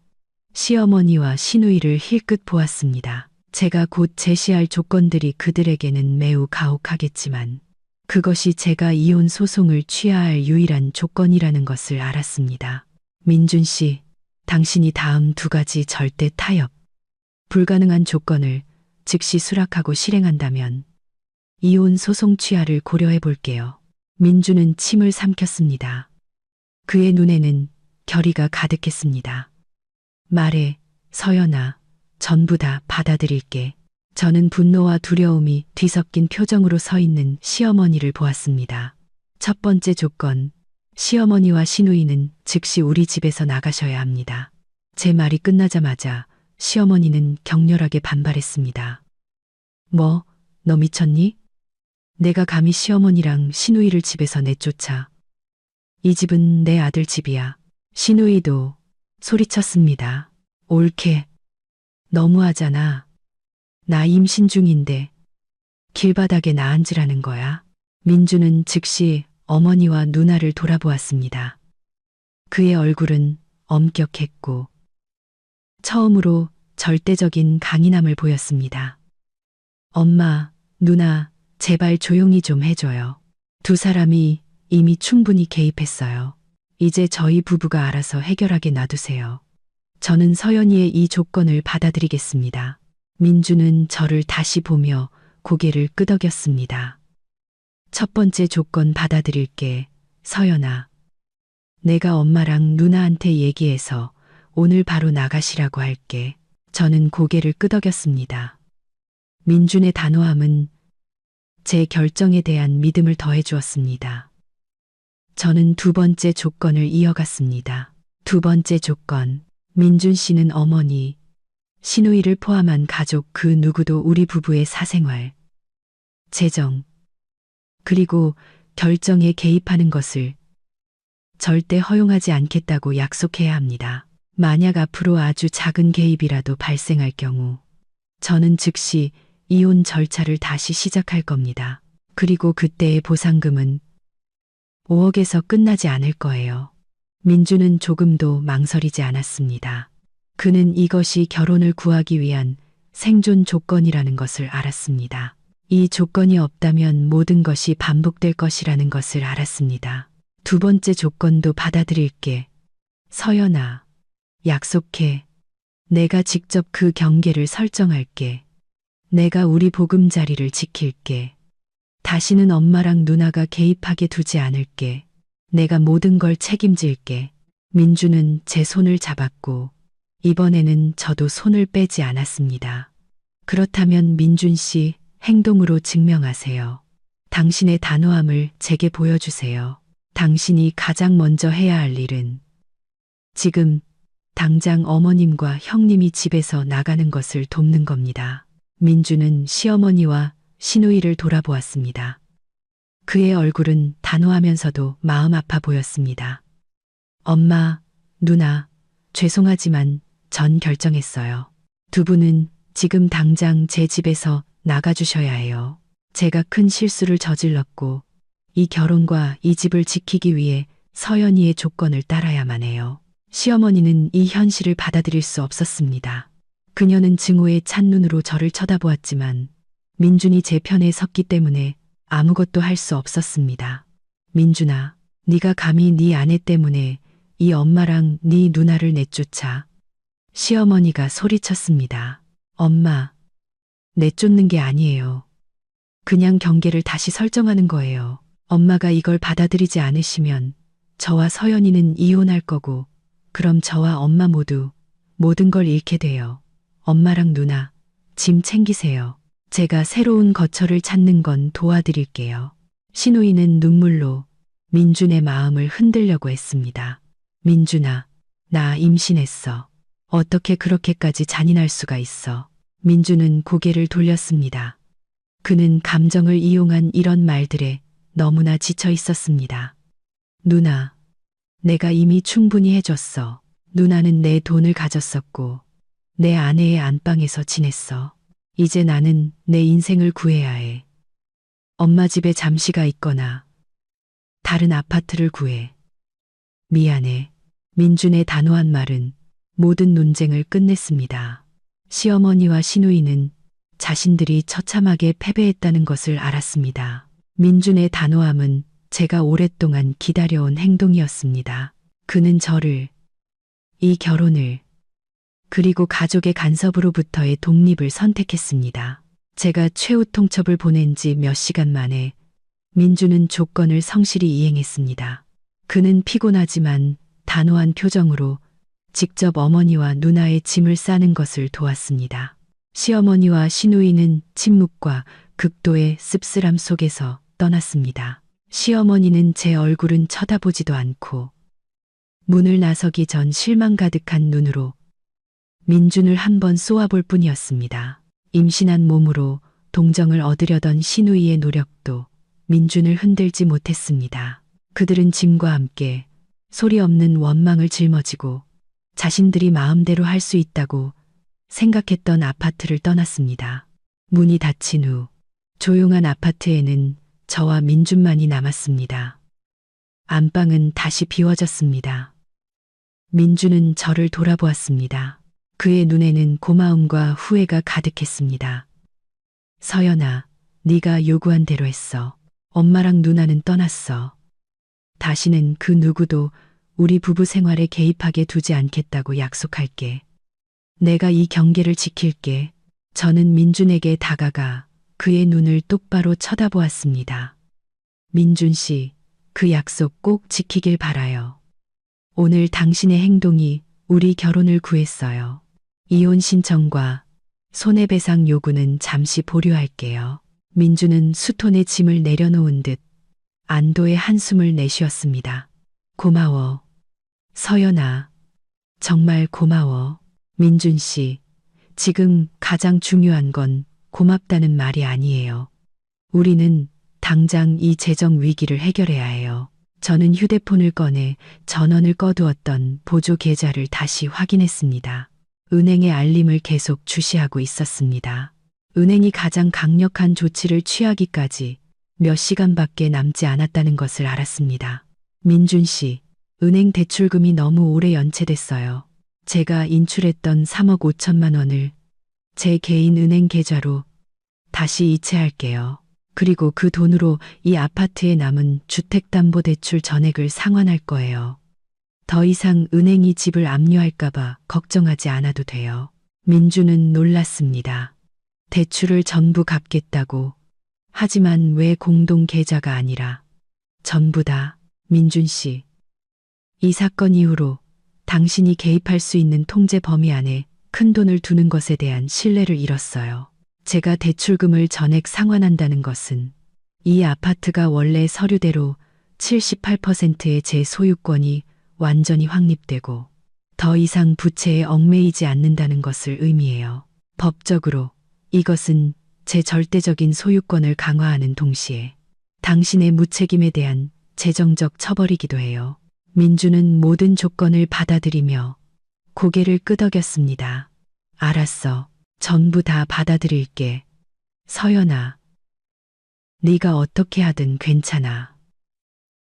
시어머니와 시누이를 힐끗 보았습니다. 제가 곧 제시할 조건들이 그들에게는 매우 가혹하겠지만 그것이 제가 이혼 소송을 취하할 유일한 조건이라는 것을 알았습니다. 민준 씨, 당신이 다음 두 가지 절대 타협, 불가능한 조건을 즉시 수락하고 실행한다면 이혼 소송 취하를 고려해 볼게요. 민준은 침을 삼켰습니다. 그의 눈에는 결의가 가득했습니다. 말해, 서연아, 전부 다 받아들일게. 저는 분노와 두려움이 뒤섞인 표정으로 서 있는 시어머니를 보았습니다. 첫 번째 조건, 시어머니와 시누이는 즉시 우리 집에서 나가셔야 합니다. 제 말이 끝나자마자 시어머니는 격렬하게 반발했습니다. 뭐, 너 미쳤니? 내가 감히 시어머니랑 시누이를 집에서 내쫓아. 이 집은 내 아들 집이야. 시누이도 소리쳤습니다. 옳게. 너무하잖아. 나 임신 중인데 길바닥에 나 앉으라는 거야. 민주는 즉시 어머니와 누나를 돌아보았습니다. 그의 얼굴은 엄격했고 처음으로 절대적인 강인함을 보였습니다. 엄마, 누나, 제발 조용히 좀 해줘요. 두 사람이 이미 충분히 개입했어요. 이제 저희 부부가 알아서 해결하게 놔두세요. 저는 서연이의 이 조건을 받아들이겠습니다. 민주는 저를 다시 보며 고개를 끄덕였습니다. 첫 번째 조건 받아들일게, 서연아. 내가 엄마랑 누나한테 얘기해서 오늘 바로 나가시라고 할게. 저는 고개를 끄덕였습니다. 민준의 단호함은 제 결정에 대한 믿음을 더해 주었습니다. 저는 두 번째 조건을 이어갔습니다. 두 번째 조건. 민준 씨는 어머니, 시누이를 포함한 가족 그 누구도 우리 부부의 사생활, 재정, 그리고 결정에 개입하는 것을 절대 허용하지 않겠다고 약속해야 합니다. 만약 앞으로 아주 작은 개입이라도 발생할 경우 저는 즉시 이혼 절차를 다시 시작할 겁니다. 그리고 그때의 보상금은 5억에서 끝나지 않을 거예요. 민주는 조금도 망설이지 않았습니다. 그는 이것이 결혼을 구하기 위한 생존 조건이라는 것을 알았습니다. 이 조건이 없다면 모든 것이 반복될 것이라는 것을 알았습니다. 두 번째 조건도 받아들일게. 서연아, 약속해. 내가 직접 그 경계를 설정할게. 내가 우리 보금자리를 지킬게. 다시는 엄마랑 누나가 개입하게 두지 않을게. 내가 모든 걸 책임질게. 민주는 제 손을 잡았고 이번에는 저도 손을 빼지 않았습니다. 그렇다면 민준 씨, 행동으로 증명하세요. 당신의 단호함을 제게 보여주세요. 당신이 가장 먼저 해야 할 일은 지금 당장 어머님과 형님이 집에서 나가는 것을 돕는 겁니다. 민주는 시어머니와 시누이를 돌아보았습니다. 그의 얼굴은 단호하면서도 마음 아파 보였습니다. 엄마, 누나, 죄송하지만 전 결정했어요. 두 분은 지금 당장 제 집에서 나가주셔야 해요. 제가 큰 실수를 저질렀고 이 결혼과 이 집을 지키기 위해 서연이의 조건을 따라야만 해요. 시어머니는 이 현실을 받아들일 수 없었습니다. 그녀는 증오의 찬눈으로 저를 쳐다보았지만 민준이 제 편에 섰기 때문에 아무것도 할 수 없었습니다. 민준아, 네가 감히 네 아내 때문에 이 엄마랑 네 누나를 내쫓아. 시어머니가 소리쳤습니다. 엄마, 내쫓는 게 아니에요. 그냥 경계를 다시 설정하는 거예요. 엄마가 이걸 받아들이지 않으시면 저와 서연이는 이혼할 거고 그럼 저와 엄마 모두 모든 걸 잃게 돼요. 엄마랑 누나, 짐 챙기세요. 제가 새로운 거처를 찾는 건 도와드릴게요. 시누이는 눈물로 민준의 마음을 흔들려고 했습니다. 민준아, 나 임신했어. 어떻게 그렇게까지 잔인할 수가 있어. 민준은 고개를 돌렸습니다. 그는 감정을 이용한 이런 말들에 너무나 지쳐 있었습니다. 누나, 내가 이미 충분히 해줬어. 누나는 내 돈을 가졌었고 내 아내의 안방에서 지냈어. 이제 나는 내 인생을 구해야 해. 엄마 집에 잠시가 있거나 다른 아파트를 구해. 미안해. 민준의 단호한 말은 모든 논쟁을 끝냈습니다. 시어머니와 시누이는 자신들이 처참하게 패배했다는 것을 알았습니다. 민준의 단호함은 제가 오랫동안 기다려온 행동이었습니다. 그는 저를, 이 결혼을, 그리고 가족의 간섭으로부터의 독립을 선택했습니다. 제가 최후 통첩을 보낸 지 몇 시간 만에 민주는 조건을 성실히 이행했습니다. 그는 피곤하지만 단호한 표정으로 직접 어머니와 누나의 짐을 싸는 것을 도왔습니다. 시어머니와 시누이는 침묵과 극도의 씁쓸함 속에서 떠났습니다. 시어머니는 제 얼굴은 쳐다보지도 않고 문을 나서기 전 실망 가득한 눈으로 민준을 한번 쏘아볼 뿐이었습니다. 임신한 몸으로 동정을 얻으려던 시누이의 노력도 민준을 흔들지 못했습니다. 그들은 짐과 함께 소리 없는 원망을 짊어지고 자신들이 마음대로 할 수 있다고 생각했던 아파트를 떠났습니다. 문이 닫힌 후 조용한 아파트에는 저와 민준만이 남았습니다. 안방은 다시 비워졌습니다. 민준은 저를 돌아보았습니다. 그의 눈에는 고마움과 후회가 가득했습니다. 서연아, 네가 요구한 대로 했어. 엄마랑 누나는 떠났어. 다시는 그 누구도 우리 부부 생활에 개입하게 두지 않겠다고 약속할게. 내가 이 경계를 지킬게. 저는 민준에게 다가가 그의 눈을 똑바로 쳐다보았습니다. 민준 씨, 그 약속 꼭 지키길 바라요. 오늘 당신의 행동이 우리 결혼을 구했어요. 이혼 신청과 손해배상 요구는 잠시 보류할게요. 민주는 수톤에 짐을 내려놓은 듯 안도의 한숨을 내쉬었습니다. 고마워. 서연아, 정말 고마워. 민준 씨, 지금 가장 중요한 건 고맙다는 말이 아니에요. 우리는 당장 이 재정 위기를 해결해야 해요. 저는 휴대폰을 꺼내 전원을 꺼두었던 보조 계좌를 다시 확인했습니다. 은행의 알림을 계속 주시하고 있었습니다. 은행이 가장 강력한 조치를 취하기까지 몇 시간밖에 남지 않았다는 것을 알았습니다. 민준 씨, 은행 대출금이 너무 오래 연체됐어요. 제가 인출했던 3억 5천만 원을 제 개인 은행 계좌로 다시 이체할게요. 그리고 그 돈으로 이 아파트에 남은 주택담보대출 전액을 상환할 거예요. 더 이상 은행이 집을 압류할까봐 걱정하지 않아도 돼요. 민주는 놀랐습니다. 대출을 전부 갚겠다고. 하지만 왜 공동 계좌가 아니라 전부 다. 민준 씨, 이 사건 이후로 당신이 개입할 수 있는 통제 범위 안에 큰 돈을 두는 것에 대한 신뢰를 잃었어요. 제가 대출금을 전액 상환한다는 것은 이 아파트가 원래 서류대로 78%의 제 소유권이 완전히 확립되고 더 이상 부채에 얽매이지 않는다는 것을 의미해요. 법적으로 이것은 제 절대적인 소유권을 강화하는 동시에 당신의 무책임에 대한 재정적 처벌이기도 해요. 민주는 모든 조건을 받아들이며 고개를 끄덕였습니다. 알았어. 전부 다 받아들일게. 서연아, 네가 어떻게 하든 괜찮아.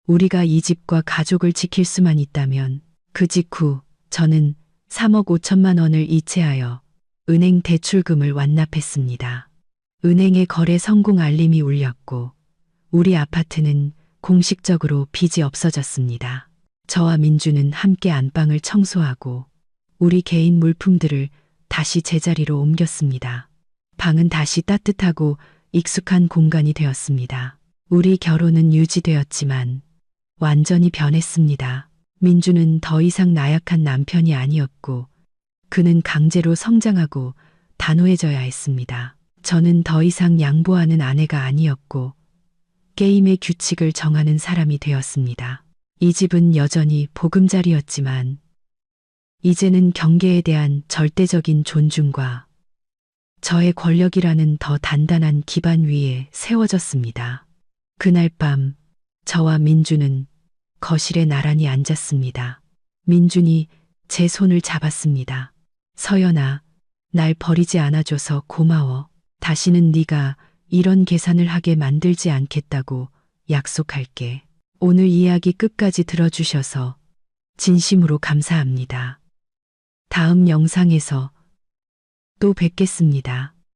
우리가 이 집과 가족을 지킬 수만 있다면 그 직후 저는 3억 5천만 원을 이체하여 은행 대출금을 완납했습니다. 은행의 거래 성공 알림이 울렸고 우리 아파트는 공식적으로 빚이 없어졌습니다. 저와 민주는 함께 안방을 청소하고 우리 개인 물품들을 다시 제자리로 옮겼습니다. 방은 다시 따뜻하고 익숙한 공간이 되었습니다. 우리 결혼은 유지되었지만 완전히 변했습니다. 민주는 더 이상 나약한 남편이 아니었고 그는 강제로 성장하고 단호해져야 했습니다. 저는 더 이상 양보하는 아내가 아니었고 게임의 규칙을 정하는 사람이 되었습니다. 이 집은 여전히 보금자리였지만 이제는 경계에 대한 절대적인 존중과 저의 권력이라는 더 단단한 기반 위에 세워졌습니다. 그날 밤 저와 민주는 거실에 나란히 앉았습니다. 민준이 제 손을 잡았습니다. 서연아, 날 버리지 않아줘서 고마워. 다시는 네가 이런 계산을 하게 만들지 않겠다고 약속할게. 오늘 이야기 끝까지 들어주셔서 진심으로 감사합니다. 다음 영상에서 또 뵙겠습니다.